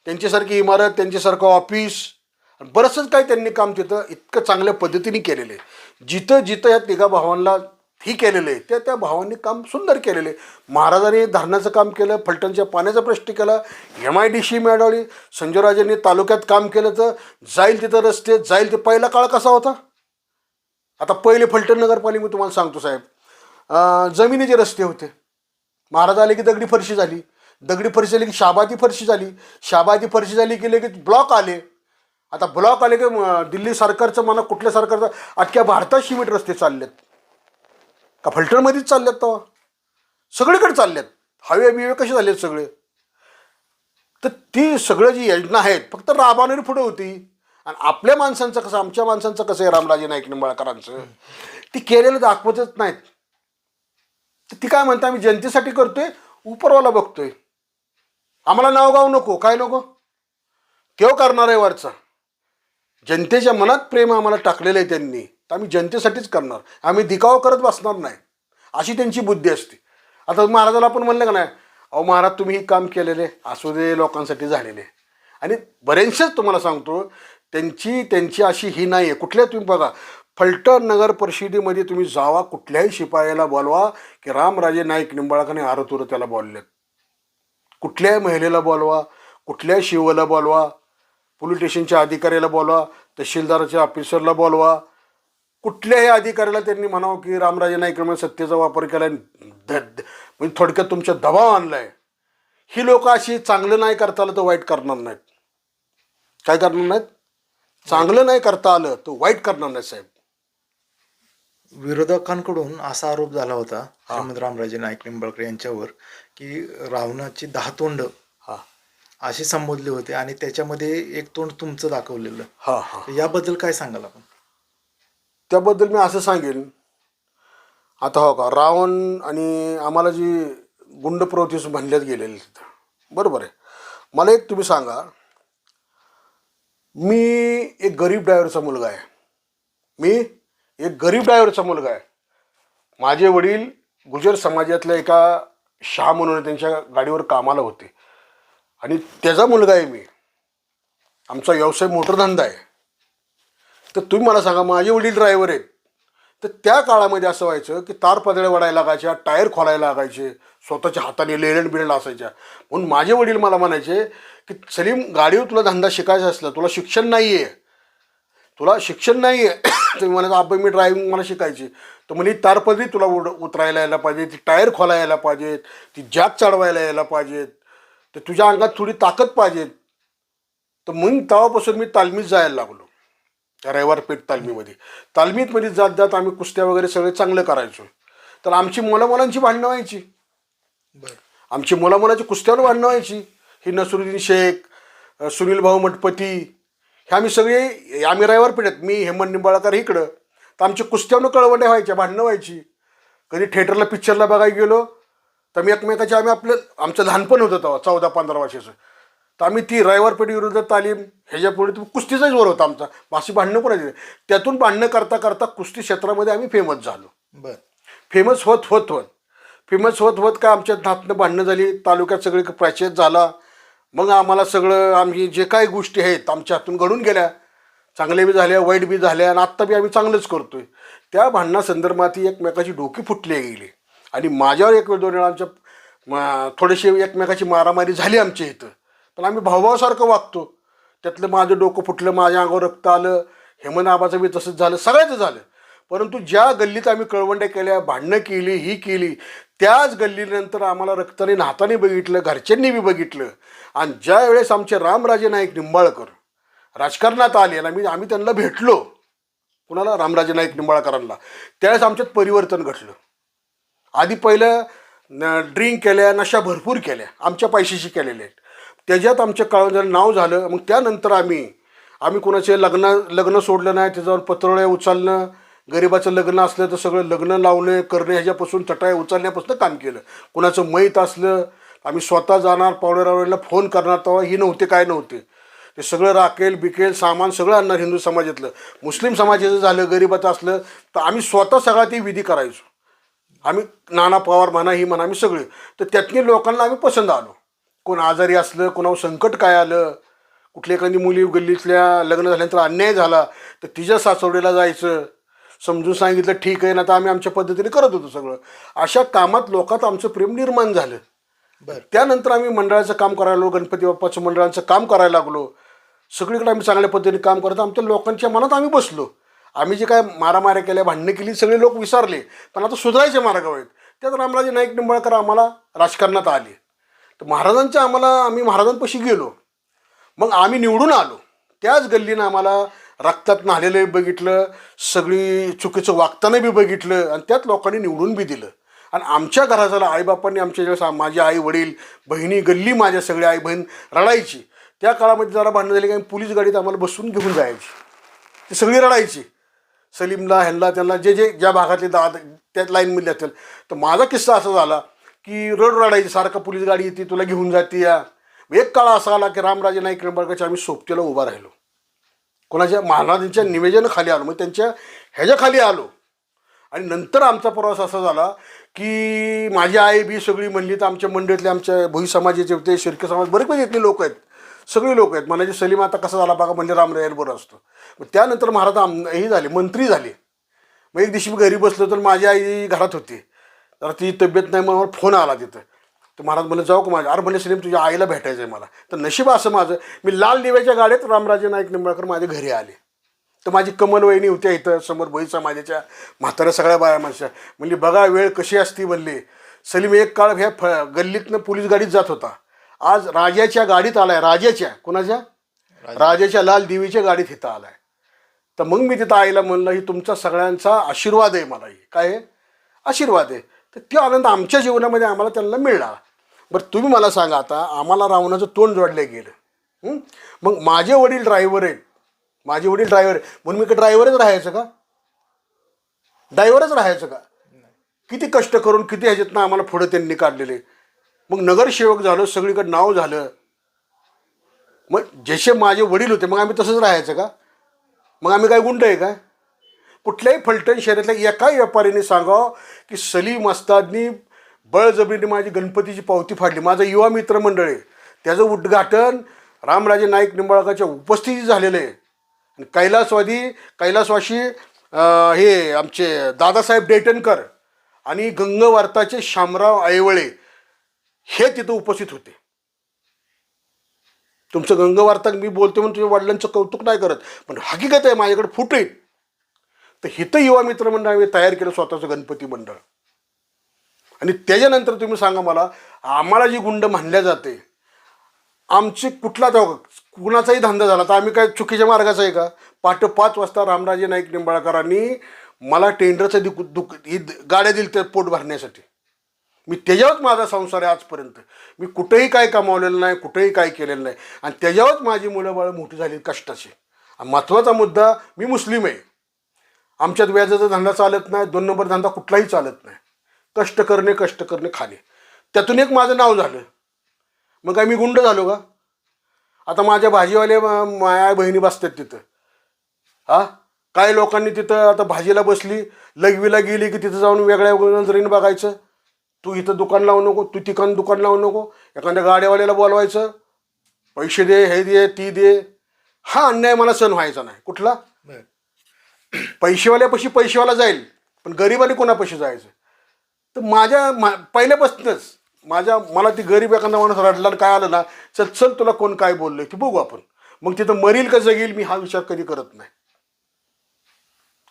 त्यांच्यासारखी इमारत, त्यांच्यासारखं ऑफिस, बरंचसं काय त्यांनी काम तिथं इतकं चांगल्या पद्धतीने केलेलं आहे. जिथं जिथं या तिघा भावांना ही केलेलं आहे, त्या भावांनी काम सुंदर केलेलं आहे. महाराजांनी धरणाचं काम केलं, फलटणच्या पाण्याचा प्रश्न केला, MIDC मिळवली, संजयराजांनी तालुक्यात काम केलं, तर जाईल तिथं रस्ते, जाईल ते. पहिला काळ कसा होता, आता पहिले फलटण नगरपालिका मी तुम्हाला सांगतो साहेब, जमिनीचे रस्ते होते. महाराज आले की दगडी फरशी झाली, दगडी फरशी झाली की शाबादी फरशी झाली, शाबादी फरशी झाली की लगेच ब्लॉक आले. आता ब्लॉक आले की दिल्ली सरकारचं म्हणा, कुठल्या सरकारचं, अख्ख्या भारतात सिमेंट रस्ते चाललेत का फलटणमध्येच चालल्यात, तेव्हा सगळीकडे चालल्यात. हायवे बिवे कसे झालेत सगळे. तर ती सगळं जी योजना आहेत फक्त राबवणारी पुढे होती. आणि आपल्या माणसांचं कसं, आमच्या माणसांचं कसं आहे, रामराजे नाईक निंबाळकरांचं, ती केलेलं दाखवतच नाहीत. तर ती काय म्हणते, आम्ही जनतेसाठी करतोय, उपरवाला बघतोय, आम्हाला नावगाव नको, काय नको, केव करणार आहे वरचा. जनतेच्या मनात प्रेम आम्हाला टाकलेलं आहे त्यांनी, तर आम्ही जनतेसाठीच करणार, आम्ही दिखावा करत बसणार नाही, अशी त्यांची बुद्धी असते. आता महाराजाला आपण म्हणलं का नाही, अहो महाराज तुम्ही ही काम केलेले असू दे, लोकांसाठी झालेले. आणि बरेचसेच तुम्हाला सांगतो, त्यांची अशी ही नाही आहे. कुठल्या तुम्ही बघा, फलटण नगर परिषदेमध्ये तुम्ही जावा, कुठल्याही शिपायाला बोलवा की रामराजे नाईक निंबाळकरांनी आरतुर त्याला बोललेत. कुठल्याही महिलेला बोलवा, कुठल्याही शिवला बोलवा, पोलीस स्टेशनच्या अधिकाऱ्याला बोलवा, तहसीलदाराच्या ऑफिसरला बोलवा, कुठल्याही अधिकाऱ्याला त्यांनी म्हणावं की रामराजे नाईक सत्तेचा वापर केला, म्हणजे थोडक्यात तुमचा दबाव आणलाय. ही लोक अशी चांगलं नाही करता आलं तर वाईट करणार नाहीत. काय करणार नाहीत, चांगलं नाही करता आलं तर वाईट करणार नाहीत साहेब. विरोधकांकडून असा आरोप झाला होता श्रीमंत रामराजे नाईक निंबाळकर यांच्यावर की रावणाची 10 तोंड असे संबोधले होते आणि त्याच्यामध्ये एक तोंड तुमचं दाखवलेलं. याबद्दल काय सांगाल आपण? त्याबद्दल मी असं सांगेन, आता हो का, रावण आणि आम्हाला जी गुंड प्रवृत्तीस म्हणल्यात गेलेली तिथं, बरोबर आहे. मला एक तुम्ही सांगा, मी एक गरीब ड्रायव्हरचा मुलगा आहे, मी एक गरीब ड्रायव्हरचा मुलगा आहे. माझे वडील गुजर समाजातल्या एका शाह म्हणून त्यांच्या गाडीवर कामाला होते आणि त्याचा मुलगा आहे मी. आमचा व्यवसाय मोटरधंदा आहे. तर तुम्ही मला सांगा, माझे वडील ड्रायव्हर आहेत, तर त्या काळामध्ये असं व्हायचं की तार पदळ्या वडायला लागायच्या, टायर खोलायला लागायचे, स्वतःच्या हाताने लेरंड बिरंड असायच्या. म्हणून माझे वडील मला म्हणायचे की सलीम, गाडीवर तुला धंदा शिकायचा असला, तुला शिक्षण नाही आहे, तुला शिक्षण नाही आहे तर मी म्हणायचं आब्बा मी ड्रायव्हिंग मला शिकायची. तर म्हणजे तारपदरी तुला उतरायला यायला पाहिजे, ती टायर खोलायला यायला पाहिजेत, ती जॅक चढवायला यायला पाहिजेत, तर तुझ्या अंगात थोडी ताकद पाहिजे. तर मग तेव्हापासून मी तालमीत जायला लागलो. रविवार पेठ तालमीमध्ये जात जात आम्ही कुस्त्या वगैरे सगळे चांगलं करायचो. तर आमची मुलामुलांची भांडणं व्हायची. आमची मुलामुलाची कुस्त्यावर भांडणं व्हायची. ही नसरुद्दीन शेख, सुनील भाऊ मठपती, हे आम्ही सगळे आम्ही रविवार पेठेत, मी हेमंत निंबाळकर इकडं. तर आमच्या कुस्त्यावरनं कळवंड्या व्हायच्या, भांडणं व्हायची. कधी थिएटरला पिक्चरला बघायला गेलो तर मी एकमेकाचे आमचं लहानपण होतं तेव्हा 14-15 वर्षाचं. तर आम्ही ती रविवार पेठ विरुद्ध तालीम ह्याच्यापुढे कुस्तीचाच वर होता आमचा. अशी भांडणं करायची. त्यातून भांडणं करता करता कुस्ती क्षेत्रामध्ये आम्ही फेमस झालो. फेमस होत काय आमच्या हातनं भांडणं झाली, तालुक्यात सगळी प्रचलित झाला. मग आम्हाला सगळं आम्ही जे काही गोष्टी आहेत आमच्या हातून घडून गेल्या, चांगल्या बी झाल्या, वाईट बी झाल्या, आणि आत्ता बी आम्ही चांगलंच करतोय. त्या भांडणासंदर्भात एकमेकाची डोकी फुटली गेली आणि माझ्यावर एक वेळ 2 वेळा आमच्या थोडीशी एकमेकाची मारामारी झाली आमच्या इथं. पण आम्ही भाऊभावासारखं वागतो. त्यातलं माझं डोकं फुटलं, माझ्या अंगावर रक्त आलं, हेमंत आबाचं बी तसंच झालं, सगळ्याचं झालं. परंतु ज्या गल्लीत आम्ही कळवंड्या केल्या, भांडणं केली, ही केली, त्याच गल्लीनंतर आम्हाला रक्ताने नाताने बघितलं, घरच्यांनी बी बघितलं. आणि ज्या वेळेस आमचे रामराजे नाईक निंबाळकर राजकारणात आले आणि आम्ही त्यांना भेटलो, कुणाला, रामराजे नाईक निंबाळकरांना, त्यावेळेस आमच्यात परिवर्तन घडलं. आधी पहिलं ड्रिंक केल्या, नशा भरपूर केल्या, आमच्या पैशाशी केलेल्या आहेत, त्याच्यात आमच्या कळवंड्याला नाव झालं. मग त्यानंतर आम्ही कोणाचे लग्न सोडलं नाही, त्याच्यावर पत्रळ्या उचलणं, गरिबाचं लग्न असलं तर सगळं लग्न लावणं करणं, ह्याच्यापासून चटाया उचलण्यापासून काम केलं. कुणाचं मैत असलं आम्ही स्वतः जाणार, पावणेरावळीला फोन करणार, तेव्हा ही नव्हते काय नव्हते, ते सगळं राखेल बिकेल सामान सगळं आणणार. हिंदू समाजातलं, मुस्लिम समाजाचं झालं, गरिबाचं असलं तर आम्ही स्वतः सगळा ती विधी करायचो. आम्ही नाना पवार म्हणा, ही म्हणा, आम्ही सगळे. तर त्यातनी लोकांना आम्ही पसंत आलो. कोण आजारी असलं, कोणावर संकट काय आलं, कुठल्या एखादी मुली गल्लीतल्या लग्न झाल्यानंतर अन्याय झाला तर तिच्या सासवडीला जायचं, समजून सांगितलं ठीक आहे ना, तर आम्ही आमच्या पद्धतीने करत होतो सगळं. अशा कामात लोकात आमचं प्रेम निर्माण झालं. त्यानंतर आम्ही मंडळाचं काम करायला लागलो, गणपती बाप्पाचं मंडळाचं काम करायला लागलो. सगळीकडे आम्ही चांगल्या पद्धतीने काम करतो. आमच्या लोकांच्या मनात आम्ही बसलो. आम्ही जे काय मारामाऱ्या केल्या, भांडणं केली, सगळे लोक विसरले, पण आता सुधारायचे मार्गावर आहेत. त्यात रामराजे नाईक निंबाळकर आम्हाला राजकारणात आले. तर आम्ही महाराजांपाशी गेलो. मग आम्ही निवडून आलो. त्याच गल्लीनं आम्हाला रक्तात नाहलेलं बघितलं, सगळी चुकीचं वागताना बी बघितलं, आणि त्यात लोकांनी निवडून बी दिलं. आणि आमच्या घराला आईबापांनी, आमच्या ज्यावेळेस माझे आई वडील, बहिणी, गल्ली माझ्या सगळ्या आई बहीण रडायची. त्या काळामध्ये जरा भांडणं झाली की पोलीस गाडीत आम्हाला बसून घेऊन जायची. ती सगळी रडायची. सलीमला, ह्यांना, त्यांना, ज्या भागातले त्यात लाईनमधले असेल. तर माझा किस्सा असा झाला की रडायची, सारखा पोलीस गाडी येते, तुला घेऊन जाते या. एक काळ असा आला की रामराजे नाईक निंबाळकरच्या आम्ही सोबतीला उभा राहिलो. कोणाच्या, महाराजांच्या निवेदनाखाली आलो, मग त्यांच्या ह्याच्या खाली आलो. आणि नंतर आमचा प्रवास असा झाला की माझी आई बी सगळी म्हणली, तर आमच्या मंडळीतले, आमच्या भोई समाजाचे होते, शिर्के समाज, बरेच म्हणजे इथले लोक आहेत, सगळे लोक आहेत. म्हणायचे सलीम आता कसा झाला बघा, म्हणजे रामराजे बरोबर असतो. मग त्यानंतर महाराज हे झाले, मंत्री झाले. मग एक दिवशी मी घरी बसलो तर माझी आई घरात होती, तर ती तब्येत नाही, म्हणून मला फोन आला तिथं. तर महाराज म्हणले जाऊ का माझ्या, अरे म्हणले सलीम तुझ्या आईला भेटायचं आहे मला. तर नशीब असं माझं, मी लाल दिव्याच्या गाडीत रामराजे नाईक निंबाळकर माझ्या घरी आले. तर माझी कमल वहिनी होत्या इथं समोर, भोई समाजाच्या म्हाताऱ्या सगळ्या बाया माणसं. म्हणली बघा वेळ कशी असती, म्हणले सलीम एक काळ ह्या गल्लीतनं पोलीस गाडीत जात होता, आज राजाच्या गाडीत आलाय. राजाच्या, कोणाच्या, राजाच्या लाल दिवीच्या गाडीत इथं आलाय. तर मग मी तिथं आईला म्हणलं ही तुमचा सगळ्यांचा आशीर्वाद आहे, मला काय आहे, आशीर्वाद आहे. तर तो आनंद आमच्या जीवनामध्ये आम्हाला त्यांना मिळाला. बरं तुम्ही मला सांगा, आता आम्हाला रावणाचं तोंड जोडलं गेलं. मग माझे वडील ड्रायव्हर आहेत, म्हणून मी का ड्रायव्हरच राहायचं का? किती कष्ट करून, किती ह्याच्यातनं आम्हाला पुढं त्यांनी काढलेले. मग नगरसेवक झालो, सगळीकडे नाव झालं. मग जसे माझे वडील होते मग आम्ही तसंच राहायचं का? मग आम्ही काय गुंड आहे काय? कुठल्याही फलटण शहरातल्या एका व्यापाऱ्याने सांगावं की सलीम अस्तादनी बळजबरीने माझी गणपतीची पावती फाडली. माझं युवा मित्रमंडळ आहे, त्याचं उद्घाटन रामराजे नाईक निंबाळकरच्या उपस्थितीत झालेलं आहे. आणि कैलासवासी हे आमचे दादासाहेब डेटनकर आणि गंगवार्ताचे शामराव आयवळे हे तिथं उपस्थित होते. तुमचं गंगवार्ता मी बोलतो म्हणून तुझ्या वडिलांचं कौतुक नाही करत, पण हकीकत आहे, माझ्याकडे फुट आहे. तर हिथं युवा मित्रमंडळ आम्ही तयार केलं स्वतःचं गणपती मंडळ. आणि त्याच्यानंतर तुम्ही सांगा मला, आम्हाला जी गुंड म्हणल्या जाते, आमची कुणाचाही धंदा झाला तर आम्ही काय चुकीच्या मार्गाचा आहे का? पहाटे 5 वाजता रामराजे नाईक निंबाळकरांनी मला टेंडरचं गाड्या दिल्या त्या पोट भरण्यासाठी. मी त्याच्यावरच माझा संसार आहे आजपर्यंत. मी कुठेही काय कमावलेलं नाही, कुठेही काय केलेलं नाही. आणि त्याच्यावरच माझी मुलं बाळं मोठी झाली कष्टाची. महत्त्वाचा मुद्दा, मी मुस्लिम आहे, आमच्यात व्याजाचा धंदा चालत नाही, 2 नंबर धंदा कुठलाही चालत नाही. कष्ट करणे खाणे, त्यातून एक माझं नाव झालं. मग काय मी गुंड झालो का? आता माझ्या भाजीवाले माया बहिणी बसतात तिथं. काही लोकांनी तिथं आता भाजीला बसली, लघवीला गेली की तिथं जाऊन वेगळ्या नजरेने बघायचं. तू इथं दुकान लावू नको, तू तिकडं दुकान लावू नको. एखाद्या गाड्यावाल्याला बोलवायचं, पैसे दे, हे दे, ती दे. हा अन्याय मला सहन व्हायचा नाही. कुठला? पैसेवाल्यापाशी पैसेवाला जाईल, पण गरीबाने कोणापाशी जायचं? तर पहिल्यापासूनच मला ती गरीब एखादा माणूस रडला काय आलं ना, चल तुला कोण काय बोललंय ते बघू आपण. मग तिथं मरील का जगेल मी हा विचार कधी करत नाही.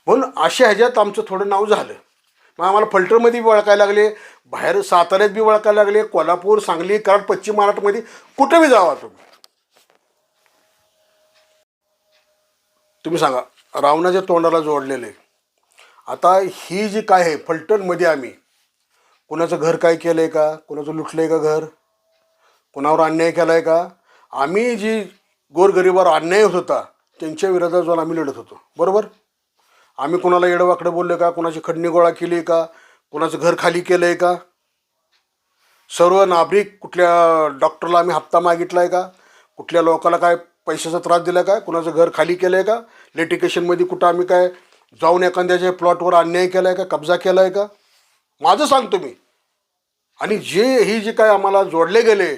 म्हणून अशा ह्याच्यात आमचं थोडं नाव झालं. मग आम्हाला फलटणमध्ये बी ओळखायला लागले, बाहेर साताऱ्यात बी ओळखायला लागले, कोल्हापूर, सांगली, कराड, पश्चिम महाराष्ट्रामध्ये कुठे बी जावा तुम्ही सांगा, रावणाच्या तोंडाला जोडलेले. आता ही जी काय आहे फलटणमध्ये, आम्ही कुणाचं घर काय केलं आहे का? कुणाचं लुटलं आहे का घर? कुणावर अन्याय केला आहे का? आम्ही जी गोरगरिबावर अन्याय होत होता त्यांच्या विरोधात जाऊन आम्ही लढत होतो. बरोबर? आम्ही कुणाला येडवाकडं बोललो का? कुणाची खडणी गोळा केली आहे का? कुणाचं घर खाली केलं आहे का? सर्व नागरिक, कुठल्या डॉक्टरला आम्ही हप्ता मागितला आहे का? कुठल्या लोकाला काय पैशाचा त्रास दिला का? कुणाचं घर खाली केलं आहे का? लिटिगेशनमध्ये कुठं आम्ही काय जाऊन एखाद्याच्या प्लॉटवर अन्याय केला आहे का? कब्जा केला आहे का? माझं सांगतो मी. आणि ही जे काय आम्हाला जोडले गेले,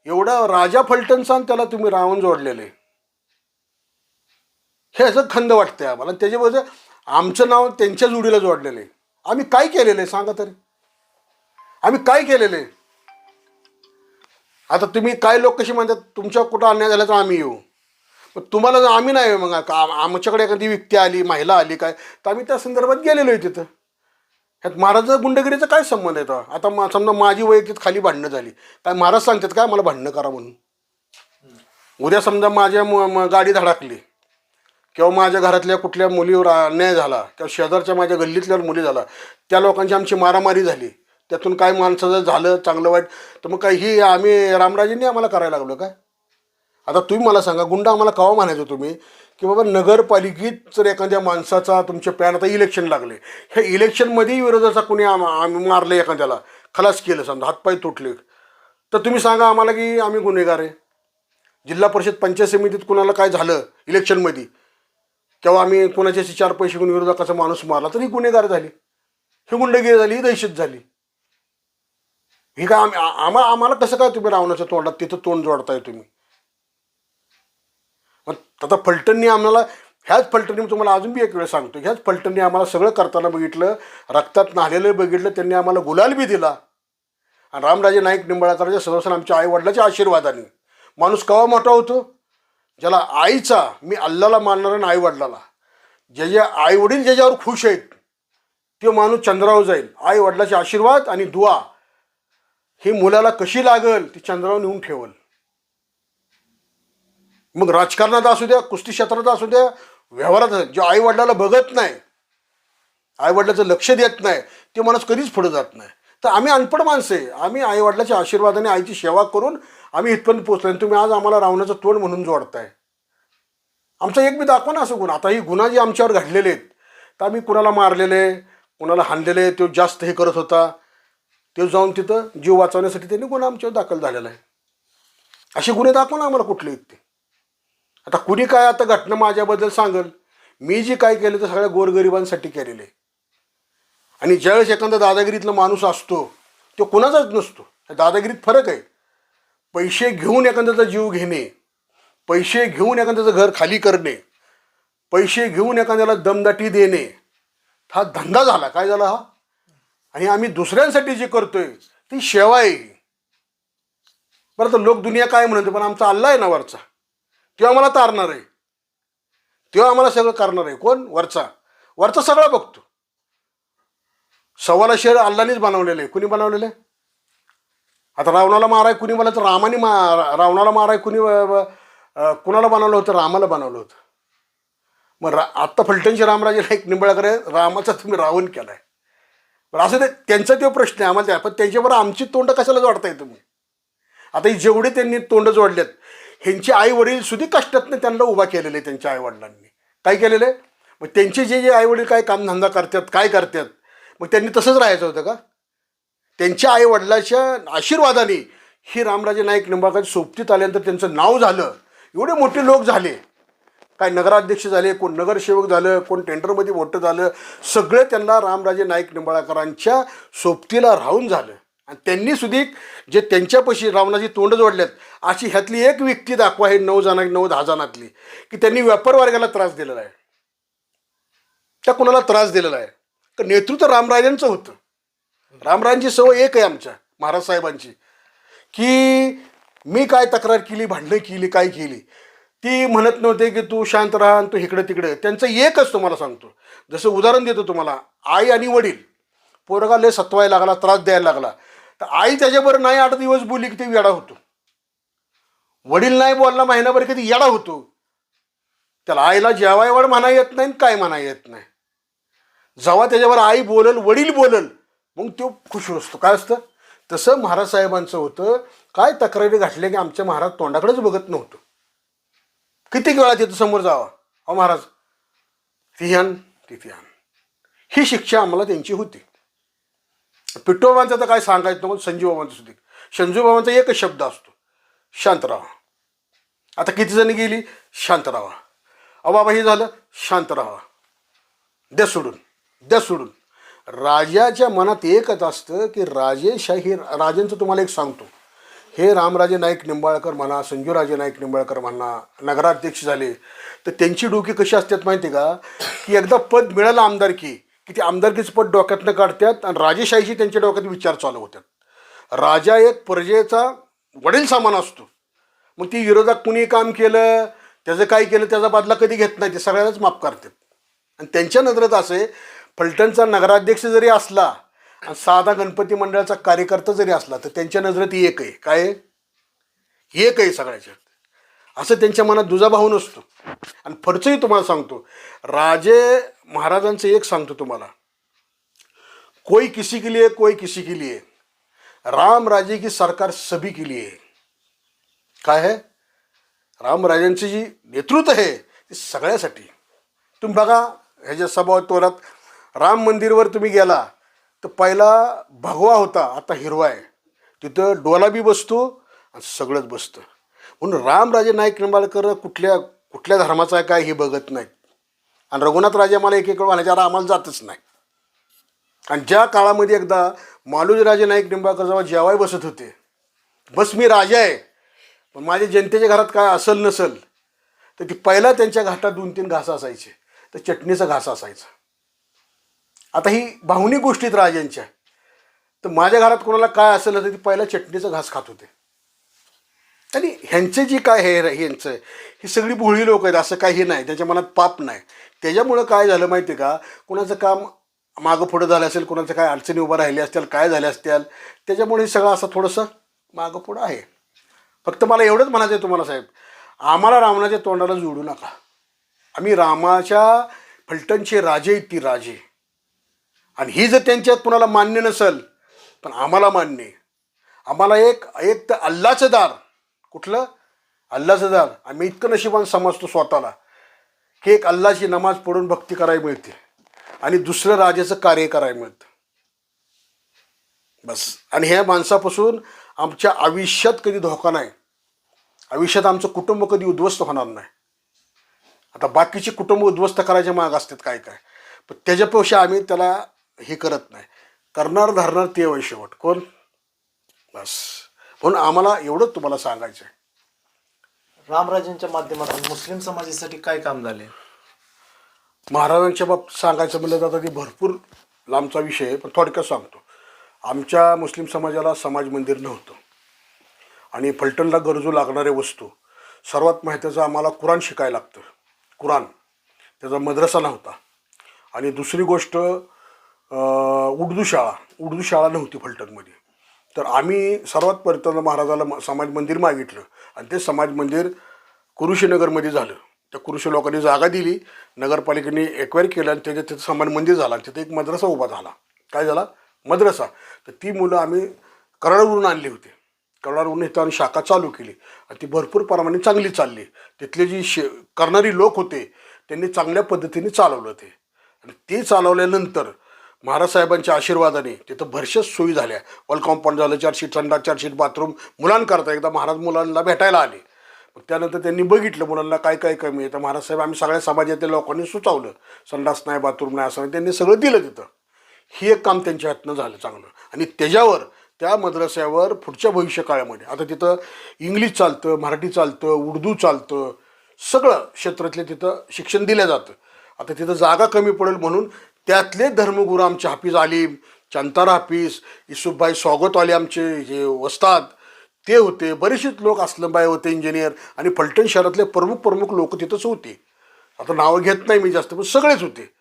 एवढा राजा फलटणचा आणि त्याला तुम्ही रावण जोडलेले, हे असं खंद वाटतंय आम्हाला. त्याच्याबद्दल आमचं नाव त्यांच्या जोडीला जोडलेलं आहे. आम्ही काय केलेलं आहे सांगा तरी? आम्ही काय केलेलं आहे? आता तुम्ही काय लोक कशी म्हणतात, तुमच्या कुठं अन्याय झाला तर आम्ही येऊ, पण तुम्हाला आम्ही नाही. मग आमच्याकडे एखादी व्यक्ती आली, महिला आली काय, तर आम्ही त्या संदर्भात गेलेलो आहे तिथं. ह्यात महाराज गुंडगिरीचा काय संबंध येतो? आता समजा माझी वैयक्तिक खाली भांडणं झाली, काय महाराज सांगतात काय मला भांडणं करा म्हणून? उद्या समजा माझ्या गाडी धडकली किंवा माझ्या घरातल्या कुठल्या मुलीवर अन्याय झाला किंवा शेजारच्या माझ्या गल्लीतल्या मुली झाला, त्या लोकांची आमची मारामारी झाली, त्यातून काय माणसाचं झालं चांगलं वाईट, तर मग काय ही आम्ही रामराजेंनी आम्हाला करायला लागलो काय? आता तुम्ही मला सांगा, गुंड आम्हाला केव्हा म्हणायचं तुम्ही की बाबा नगरपालिकेत जर एखाद्या माणसाचा तुमचे पॅन, आता इलेक्शन लागले, ह्या इलेक्शनमध्ये विरोधाचा कोणी आम्ही मारलं, एखाद्याला खलास केलं, समजा हातपाय तुटले, तर तुम्ही सांगा आम्हाला की आम्ही गुन्हेगार आहे? जिल्हा परिषद पंचायत समितीत कुणाला काय झालं इलेक्शनमध्ये किंवा आम्ही कोणाच्याशी 4 पैसे घेऊन विरोधकाचा माणूस मारला तर ही गुन्हेगार झाली, ही गुंडगिरी झाली, ही दहशत झाली. ही काय आम्हाला कसं काय तुम्ही रावणाच्या तोंडात तिथं तोंड जोडताय तुम्ही? मग आता फलटणनी आम्हाला, ह्याच फलटणनी तुम्हाला अजून बी एक वेळ सांगतो, ह्याच फलटणनी आम्हाला सगळं करताना बघितलं, रक्तात नाहलेलं बघितलं, त्यांनी आम्हाला गुलाल बी दिला. आणि रामराजे नाईक निंबाळकरच्या सर्वसाधारण आमच्या आईवडिलाच्या आशीर्वादाने माणूस केव्हा मोठा होतो? ज्याला आईचा, मी अल्लाला मानणारा आणि आईवडिलाला, ज्याचे आईवडील ज्याच्यावर खुश आहेत तो माणूस चंद्रावर जाईल. आईवडिलाचे आशीर्वाद आणि दुआ ही मुलाला कशी लागल ती चंद्रावर नेऊन ठेवल. मग राजकारणात असू द्या, कुस्ती क्षेत्रात असू द्या, व्यवहारात, जो आईवडिलाला बघत नाही, आईवडिलाचं लक्ष देत नाही, ते माणूस कधीच पुढे जात नाही. तर आम्ही अनपढ माणसं आहे, आम्ही आईवडिलाच्या आशीर्वादाने, आईची सेवा करून आम्ही इथपर्यंत पोहोचलो. आणि तुम्ही आज आम्हाला रावणाचं तोंड म्हणून जोडताय. आमचा एक बी दाखवा ना असं गुन्हा. आता ही गुन्हा जी आमच्यावर घडलेले आहेत, तर आम्ही कुणाला मारलेले, कुणाला हाणलेले, तो जास्त हे करत होता, ते जाऊन तिथं जीव वाचवण्यासाठी त्यांनी गुन्हा आमच्यावर दाखल झालेला आहे. असे गुन्हे दाखवा ना आम्हाला कुठले आहेत ते. आता कुणी काय आता घटना माझ्याबद्दल सांगल, मी जे काय केलं ते सगळ्या गोरगरिबांसाठी केलेलं आहे. आणि ज्यावेळेस एखादा दादागिरीतला माणूस असतो तो कुणाचाच नसतो. दादागिरीत फरक आहे. पैसे घेऊन एखाद्याचा जीव घेणे, पैसे घेऊन एखाद्याचं घर खाली करणे, पैसे घेऊन एखाद्याला दमदाटी देणे, हा धंदा झाला. काय झाला हा? आणि आम्ही दुसऱ्यांसाठी जे करतोय ती सेवा आहे. बरं तर लोक दुनिया काय म्हणते, पण आमचा अल्ला आहे ना वरचा, तो आम्हाला तारणार आहे, तो आम्हाला सगळं करणार आहे. कोण? वरचा. वरचा सगळं बघतो. सव्वाला शहर अल्लानेच बनवलेलं आहे. कुणी बनवलेलं आहे? आता रावणाला माराय कुणी बनवलं? तर रामाने रावणाला माराय कुणाला बनवलं होतं? रामाला बनवलं होतं. मग आत्ता फलटणचे रामराजे नाईक निंबाळकर रामाचा तुम्ही रावण केलाय. पण असं ते त्यांचा तो प्रश्न आहे, आम्हाला. पण त्यांच्याबरोबर आमची तोंड कशाला जोडताय तुम्ही? आता जेवढे त्यांनी तोंड जोडलेत, ह्यांचे आई वडील सुद्धा कष्टातनं त्यांना उभा केलेले. त्यांच्या आईवडिलांनी काय केलेलं आहे? मग त्यांचे जे आई वडील काय कामधंदा करतात, काय करतात, मग त्यांनी तसंच राहायचं होतं का? त्यांच्या आई वडिलाच्या आशीर्वादाने ही रामराजे नाईक निंबाळकर सोबतीत आल्यानंतर त्यांचं नाव झालं. एवढे मोठे लोक झाले. काय नगराध्यक्ष झाले, कोण नगरसेवक झालं, कोण टेंडरमध्ये मोठं झालं. सगळे त्यांना रामराजे नाईक निंबाळकरांच्या सोबतीला राहून झालं. आणि त्यांनी सुद्धा जे त्यांच्यापाशी रावणाची तोंड जोडल्यात अशी ह्यातली एक व्यक्ती दाखवा, हे 9-10 जणातली, की त्यांनी व्यापार वर्गाला त्रास दिलेला आहे. त्या कुणाला त्रास दिलेला आहे? तर नेतृत्व रामराजांचं होतं. रामराजांची सवय एक आहे आमच्या महाराज साहेबांची, की मी काय तक्रार केली, भांडणं केली, काय केली, ती म्हणत नव्हते की तू शांत राहा आणि तू इकडे तिकडे. त्यांचं एकच तुम्हाला सांगतो. जसं उदाहरण देतो तुम्हाला, आई आणि वडील. पोरगा लय सतवायला लागला, त्रास द्यायला लागला, तर आई त्याच्याबरोबर नाही 8 दिवस बोलली की ते येडा होतो. वडील नाही बोलला महिनाभर की ती येडा होतो. त्याला आईला जेवायवर म्हणा येत नाही, काय म्हणा येत नाही. जेव्हा त्याच्यावर आई बोलल, वडील बोलल, मग तो खुश असतो. काय असतं? तसं महाराज साहेबांचं होतं. काय तक्रारी घातल्या की आमच्या महाराज तोंडाकडेच बघत नव्हतं. किती वेळा तिथं समोर जावा, अहो महाराज ती आण, तिथे आण. ही शिक्षा आम्हाला त्यांची होती. पिट्टूबाबांचं तर काय सांगायचं नको, संजीवबाबांचं सुद्धा. संजीवबाबांचा एकच शब्द असतो, शांत राहा. आता किती जण गेली? शांत राहा. अहो बाबा हे झालं, शांत राहा, द्या सोडून, द्या सोडून. राजाच्या मनात एकच असतं की राजेशाही. राजांचं तुम्हाला एक सांगतो, हे रामराजे नाईक निंबाळकर म्हणा, संजूराजे नाईक निंबाळकर म्हणा, नगराध्यक्ष झाले तर त्यांची डोकी कशी असतात माहिती का? की एकदा पद मिळालं आमदारकी, की ते आमदारकीचं पद डोक्यातनं काढतात आणि राजेशाहीची त्यांच्या डोक्यात विचार चालू होतात. राजा एक प्रजेचा वडील समान असतो. मग ती विरोधात कुणी काम केलं, त्याचं काय केलं, त्याचा बदला कधी घेत नाही. ते सगळ्यांनाच माफ करतात. आणि त्यांच्या नजरेत असे, फलटणचा नगराध्यक्ष जरी असला आणि साधा गणपती मंडळाचा कार्यकर्ता जरी असला, तर त्यांच्या नजरेत एक आहे. काय? एक आहे सगळ्याच्यात. असं त्यांच्या मनात दुजाभाव नसतो. आणि फडचंही तुम्हाला सांगतो, राजे महाराजांचं एक सांगतो तुम्हाला, कोई किसी के लिए, कोई किसी के लिए, रामराजे की सरकार सभी के लिए. काय आहे? रामराजांची जी नेतृत्व आहे ती सगळ्यासाठी. तुम्ही बघा ह्याच्या सभा तोरात राम मंदिरवर तुम्ही गेला तर पहिला भगवा होता, आता हिरवा आहे. तिथं डोला बी बसतो आणि सगळंच बसतं. म्हणून रामराजे नाईक निंबाळकर कुठल्या धर्माचा आहे काय हे बघत नाहीत. आणि रघुनाथ राजे मला एक म्हणायच्या आम्हाला जातच नाही. आणि ज्या काळामध्ये एकदा मालोजीराजे नाईक निंबाळकर जेव्हा जेवाय बसत होते, बस मी राजा आहे पण माझ्या जनतेच्या घरात काय असेल नसेल, तर ती पहिला त्यांच्या घाटात 2-3 घास असायचे, तर चटणीचा घास असायचा. आता ही भावनिक गोष्टीत राजांच्या, तर माझ्या घरात कोणाला काय असेल तर ती पहिला चटणीचा घास खात होते. आणि ह्यांचे जी काय हे ह्यांचं ही सगळी भोळी लोक आहेत, असं काही नाही, त्याच्या मनात पाप नाही. त्याच्यामुळं काय झालं माहिती आहे का, कोणाचं काम मागं पुढं झालं असेल, कोणाचं काय अडचणी उभं राहिली असतील, काय झाल्या असतील, त्याच्यामुळे हे सगळं असं थोडंसं मागं पुढं आहे. फक्त मला एवढंच म्हणायचं आहे तुम्हाला साहेब, आम्हाला रावणाच्या तोंडाला जोडू नका. आम्ही रामाच्या फलटणचे राजे आहेत, ती राजे. आणि ही जर त्यांच्यात कुणाला मान्य नसेल, पण आम्हाला मान्य आहे. आम्हाला एक तर अल्लाचं दार, कुठलं? अल्लाचं दार. आम्ही इतकं नशिबान समजतो स्वतःला की एक अल्लाची नमाज पढून भक्ती करायला मिळते आणि दुसरं राजाचं कार्य करायला मिळतं, बस. आणि ह्या माणसापासून आमच्या आयुष्यात कधी धोका नाही, आयुष्यात आमचं कुटुंब कधी उद्ध्वस्त होणार नाही. आता बाकीचे कुटुंब उद्ध्वस्त करायचे माग असतात काय काय, पण त्याच्यापेक्षा आम्ही त्याला हे करत नाही. करणार धरणार ते वय शेवट कोण, बस. म्हणून आम्हाला एवढंच तुम्हाला सांगायचं आहे. रामराजेंच्या माध्यमातून मुस्लिम समाजासाठी काय काम झाले? महाराजांच्या बाबतीत सांगायचं म्हणलं तर आता ती भरपूर लांबचा विषय आहे, पण थोडक्यात सांगतो. आमच्या मुस्लिम समाजाला समाज मंदिर नव्हतं आणि फलटणला गरजू लागणारे वस्तू सर्वात महत्त्वाचं आम्हाला कुराण शिकायला लागतं. कुराण, त्याचा मद्रसा नव्हता. आणि दुसरी गोष्ट उर्दू शाळा नव्हती फलटणमध्ये. तर आम्ही सर्वात प्रथम महाराजाला समाज मंदिर मागितलं आणि ते समाज मंदिर कुरुशीनगरमध्ये झालं. त्या कुरुशी लोकांनी जागा दिली, नगरपालिकेने एक्वायर केलं आणि त्याच्यात तिथं समाज मंदिर झाला आणि तिथे एक मद्रसा उभा झाला. काय झाला? मद्रसा. तर ती मुलं आम्ही कराडवरून आणली होती. कराडवरून इथं आणि शाखा चालू केली आणि ती भरपूर प्रमाणे चांगली चालली. तिथले जी करणारी लोक होते त्यांनी चांगल्या पद्धतीने चालवलं ते. आणि ते चालवल्यानंतर महाराज साहेबांच्या आशीर्वादाने तिथं भरशाच सोयी झाल्या. वॉल कॉम्पाऊंड झालं, 4 शीट संडास, 4 शीट बाथरूम. मुलांकरता एकदा महाराज मुलांना भेटायला आले. मग त्यानंतर त्यांनी बघितलं मुलांना काय काय कमी आहे. तर महाराज साहेब आम्ही सगळ्या समाजातील लोकांनी सुचवलं, संडास नाही बाथरूम नाही असं त्यांनी सगळं दिलं तिथं. हे एक काम त्यांच्या हातनं झालं चांगलं. आणि त्याच्यावर त्या मद्रस्यावर पुढच्या भविष्यकाळामध्ये आता तिथं इंग्लिश चालतं, मराठी चालतं, उर्दू चालतं, सगळं क्षेत्रातले तिथं शिक्षण दिलं जातं. आता तिथं जागा कमी पडेल म्हणून त्यातले धर्मगुरू आमचे हाफिज आलिम, चंतार हाफिज, युसुफभाई स्वागतवाले आमचे हे वस्ताद ते होते. बरेचसेच लोक, असलमबाई होते इंजिनियर, आणि फलटण शहरातले प्रमुख लोक तिथंच होते. आता नावं घेत नाही मी जास्त, पण सगळेच होते.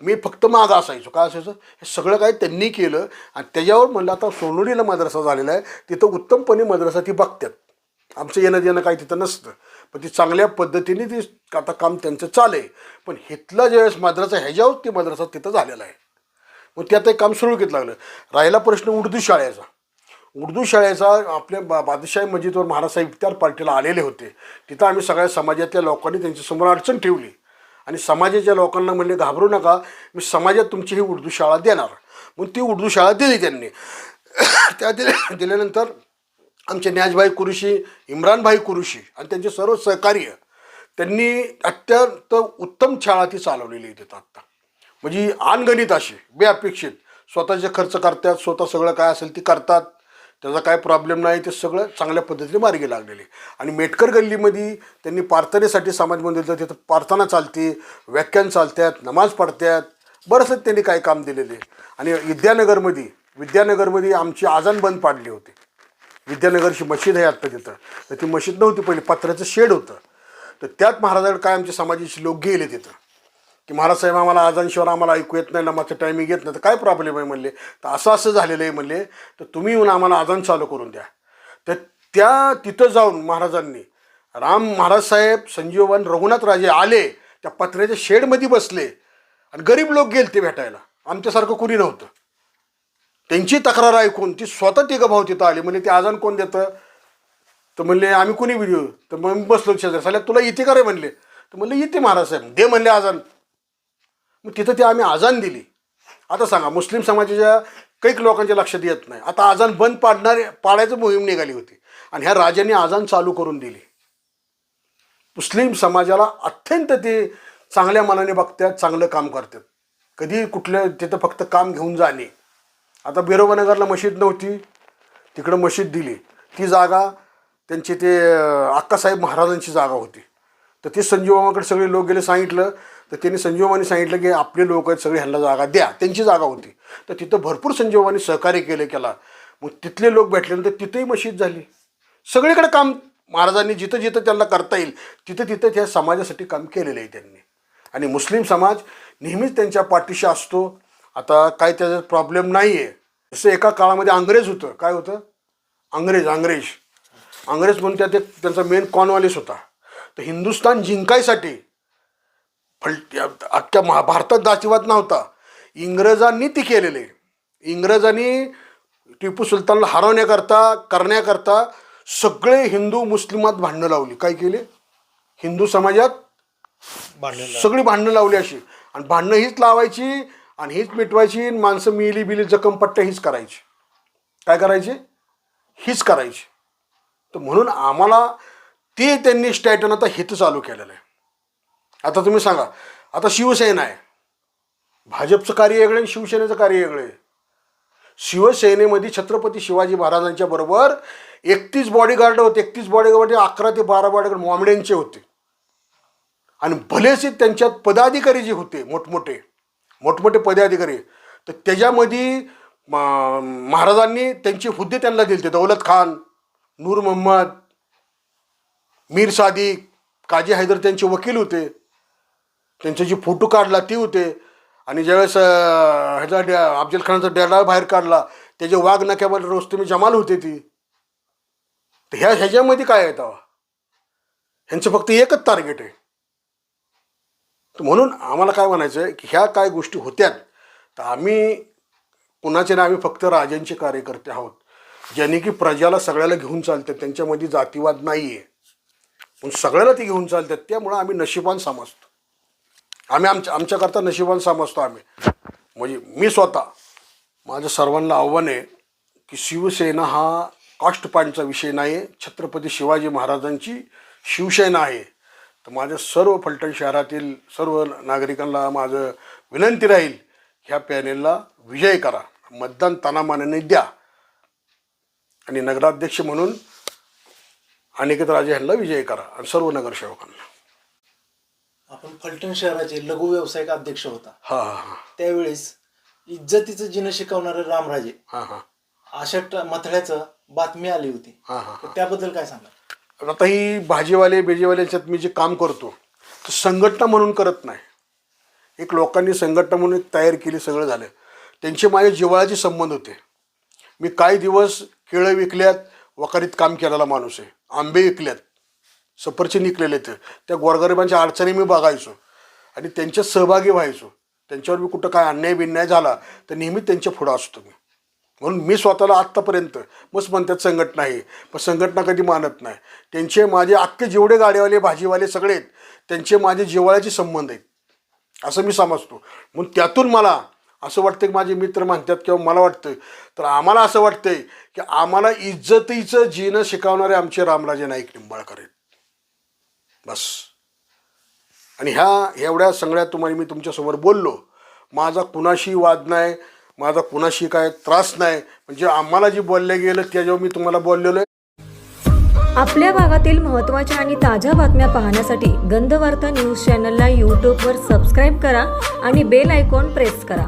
मी फक्त मागं असायचो. काय असायचं? हे सगळं काय त्यांनी केलं. आणि त्याच्यावर म्हणलं आता सोनोडीला मद्रसा झालेला आहे, तिथं उत्तमपणे मद्रसा ती बघतात. आमचं येणं काही तिथं नसतं, पण ती चांगल्या पद्धतीने ती आता काम त्यांचं चाले. पण इथला ज्यावेळेस मद्रसा ह्याच्यावर ती मद्रसा तिथं झालेला आहे. मग त्यात एक काम सुरळीत लागलं. राहिला प्रश्न उर्दू शाळेचा. आपल्या बादशाही मस्जिदवर महाराजसाहेब इफ्तार पार्टीला आलेले होते. तिथं आम्ही सगळ्या समाजातल्या लोकांनी त्यांच्यासमोर अडचण ठेवली आणि समाजाच्या लोकांना म्हणले घाबरू नका, मी समाजात तुमची ही उर्दू शाळा देणार. मग ती उर्दू शाळा दिली त्यांनी. त्या दिल्यानंतर आमचे न्याजभाई कुरुशी, इम्रानभाई कुरुशी आणि त्यांचे सर्व सहकार्य त्यांनी अत्यंत उत्तम शाळा ती चालवलेली आहे तिथं आत्ता. म्हणजे अनगणित अशी बेअपेक्षित स्वतःचे खर्च करतात, स्वतः सगळं काय असेल ती करतात, त्याचा काय प्रॉब्लेम नाही. ते सगळं चांगल्या पद्धतीने मार्गी लागलेले. आणि मेटकर गल्लीमध्ये त्यांनी प्रार्थनेसाठी समाज मंदिर तिथं प्रार्थना चालते, व्याख्यान चालतात, नमाज पडतात, बरंचसं त्यांनी काय काम दिलेले. आणि विद्यानगरमध्ये आमची आजान बंद पाडली होती. विद्यानगरची मशीद आहे आत्ता तिथं, तर ती मशीद नव्हती पहिली, पत्र्याचं शेड होतं. तर त्यात महाराजांकडे काय आमचे समाजाचे लोक गेले तिथं की महाराज साहेब आम्हाला आजानशिवाय आम्हाला ऐकू येत नाही, नमाजचं टायमिंग येत नाही, तर काय प्रॉब्लेम आहे म्हणले. तर असं झालेलं आहे म्हणले, तर तुम्ही येऊन आम्हाला आजान चालू करून द्या. तर तिथं जाऊन महाराजांनी महाराज साहेब संजीवन रघुनाथ राजे आले, त्या पत्र्याच्या शेडमध्ये बसले आणि गरीब लोक गेले ते भेटायला. आमच्यासारखं कुणी नव्हतं. त्यांची तक्रार ऐकून ती स्वतः तिघं भाऊ तिथं आले. म्हणजे ते आजान कोण देतं? तर म्हणले आम्ही कोणी व्हिडिओ. तर मग मी बसलो शेजारी. साल्या तुला येते का रे म्हणले. तर म्हणले येते महाराज साहेब, दे म्हणले आजान. मग तिथं ते आम्ही आजान दिली. आता सांगा, मुस्लिम समाजाच्या काही लोकांच्या लक्षात येत नाही. आता आजान बंद पाडायचं मोहीम निघाली होती आणि ह्या राजांनी आजान चालू करून दिली. मुस्लिम समाजाला अत्यंत ते चांगल्या मनाने बघतात, चांगलं काम करतात. कधी कुठलं तिथं फक्त काम घेऊन जाणे. आता बिरोबानगरला मशीद नव्हती, तिकडं मशीद दिली. ती जागा त्यांची ते अक्कासाहेब महाराजांची जागा होती. तर ते संजीवमाकडे सगळे लोक गेले, सांगितलं. तर त्यांनी संजीवमाने सांगितलं की आपले लोक आहेत सगळे, ह्यांना जागा द्या. त्यांची जागा होती. तर तिथं भरपूर संजीवमाने सहकार्य केला. मग तिथले लोक भेटल्यानंतर तिथेही मशीद झाली. सगळीकडे काम महाराजांनी जिथं जिथं त्यांना करता येईल तिथं त्या समाजासाठी काम केलेलं आहे त्यांनी. आणि मुस्लिम समाज नेहमीच त्यांच्या पाठीशी असतो. आता काय त्याचा प्रॉब्लेम नाही आहे. जसं एका काळामध्ये अंग्रेज होतं. काय होतं? अंग्रेज म्हणून त्यात त्यांचा मेन कॉर्नवालिस होता. तर हिंदुस्थान जिंकायसाठी अख्ख्या भारतात जातीवाद नव्हता, इंग्रजांनी ती केलेले. इंग्रजांनी टिपू सुलतानला करण्याकरता सगळे हिंदू मुस्लिमात भांडणं लावली. काय केले? हिंदू समाजात सगळी भांडणं लावली अशी. आणि भांडणं हीच लावायची आणि हीच मिटवायची. माणसं मिली जखमपट्ट्या हीच करायची. काय करायचे? हीच करायची. तर म्हणून आम्हाला ते त्यांनी स्टॅटन आता हित चालू केलेलं आहे. आता तुम्ही सांगा, आता शिवसेना आहे, भाजपचं कार्य वेगळं आणि शिवसेनेचं कार्य वेगळं आहे. शिवसेनेमध्ये छत्रपती शिवाजी महाराजांच्या बरोबर 31 बॉडीगार्ड होते. 31 बॉडीगार्ड 11 ते 12 बॉडीगार्ड मॉमडेंचे होते. आणि भलेचे त्यांच्यात पदाधिकारी जे होते मोठमोठे पदाधिकारी, तर त्याच्यामध्ये महाराजांनी त्यांचे हुद्दे त्यांना दिले. दौलत खान, नूर मोहम्मद, मीर सादिक, काजी हैदर त्यांचे वकील होते. त्यांचे जे फोटो काढला ते होते. आणि ज्यावेळेस ह्याचा अफजल खानाचा डेडा बाहेर काढला, त्याचे वाघ नक्यामध्ये रोस्तमी जमाल होते ती. तर ह्याच्यामध्ये काय आहे तेव्हा? ह्यांचं फक्त एकच टार्गेट आहे. तर म्हणून आम्हाला काय म्हणायचं आहे की ह्या काय गोष्टी होत्यात, तर आम्ही कुणाचे ना, आम्ही फक्त राजांचे कार्यकर्ते आहोत, ज्यांनी की प्रजाला सगळ्याला घेऊन चालतात. त्यांच्यामध्ये जातीवाद नाही आहे, पण सगळ्याला ते घेऊन चालतात. त्यामुळं आम्ही नशिबान समजतो. आम्ही आमच्याकरता नशिबान समजतो आम्ही. म्हणजे मी स्वतः, माझं सर्वांना आव्हान आहे की शिवसेना हा कास्ट पॉईंटचा विषय नाही आहे. छत्रपती शिवाजी महाराजांची शिवसेना आहे. तर माझ्या सर्व फलटण शहरातील सर्व नागरिकांना माझं विनंती राहील, ह्या पॅनेलला विजय करा, मतदान तानामानाने द्या आणि नगराध्यक्ष म्हणून अनिकेत राजे यांना विजय करा आणि सर्व नगरसेवकांना. आपण फलटण शहराचे लघु व्यावसायिक अध्यक्ष होता. हां हां त्यावेळेस इज्जतीचं जिनं शिकवणारे रामराजे हां हां अशा मथळ्याचं बातमी आली होती. हां हां तर त्याबद्दल काय सांगा? आता ही भाजीवाले बेजीवाल्यांच्यात मी जे काम करतो तर संघटना म्हणून करत नाही. एक लोकांनी संघटना म्हणून एक तयार केली, सगळं झालं. त्यांचे माझे जिव्हाळ्याचे संबंध होते. मी काही दिवस केळं विकल्यात, वकारीत काम केलेला माणूस आहे. आंबे विकल्यात, सफरचंद विकलेले आहेत. त्या गोरगरिबांच्या अडचणी मी बघायचो आणि त्यांच्यात सहभागी व्हायचो. त्यांच्यावर मी कुठं काय अन्याय बिन्याय झाला तर नेहमी त्यांच्या पुढं असतो मी. म्हणून मी स्वतःला आत्तापर्यंत मस्त म्हणतात संघटना आहे, पण संघटना कधी मानत नाही. त्यांचे माझे अख्खे जेवढे गाडीवाले भाजीवाले सगळे आहेत, त्यांचे माझे जिव्हाळ्याचे संबंध आहेत असं मी समजतो. म्हणून त्यातून मला असं वाटतं की माझे मित्र म्हणतात किंवा मला वाटतं, तर आम्हाला असं वाटतंय की आम्हाला इज्जतीचं जीणं शिकवणारे आमचे रामराजे नाईक निंबाळकर आहेत बस. आणि एवढ्या सगळ्या तुम्हाला मी तुमच्यासमोर बोललो. माझा कुणाशी वाद नाही, माझा कुणाशी काय त्रास नाही. म्हणजे आम्हाला जे बोललं गेलं त्याच्यावर मी तुम्हाला बोललेलो आहे. आपल्या भागातील महत्त्वाच्या आणि ताज्या बातम्या पाहण्यासाठी गंधवार्ता न्यूज चॅनलला यूट्यूबवर सबस्क्राईब करा आणि बेल आयकॉन प्रेस करा.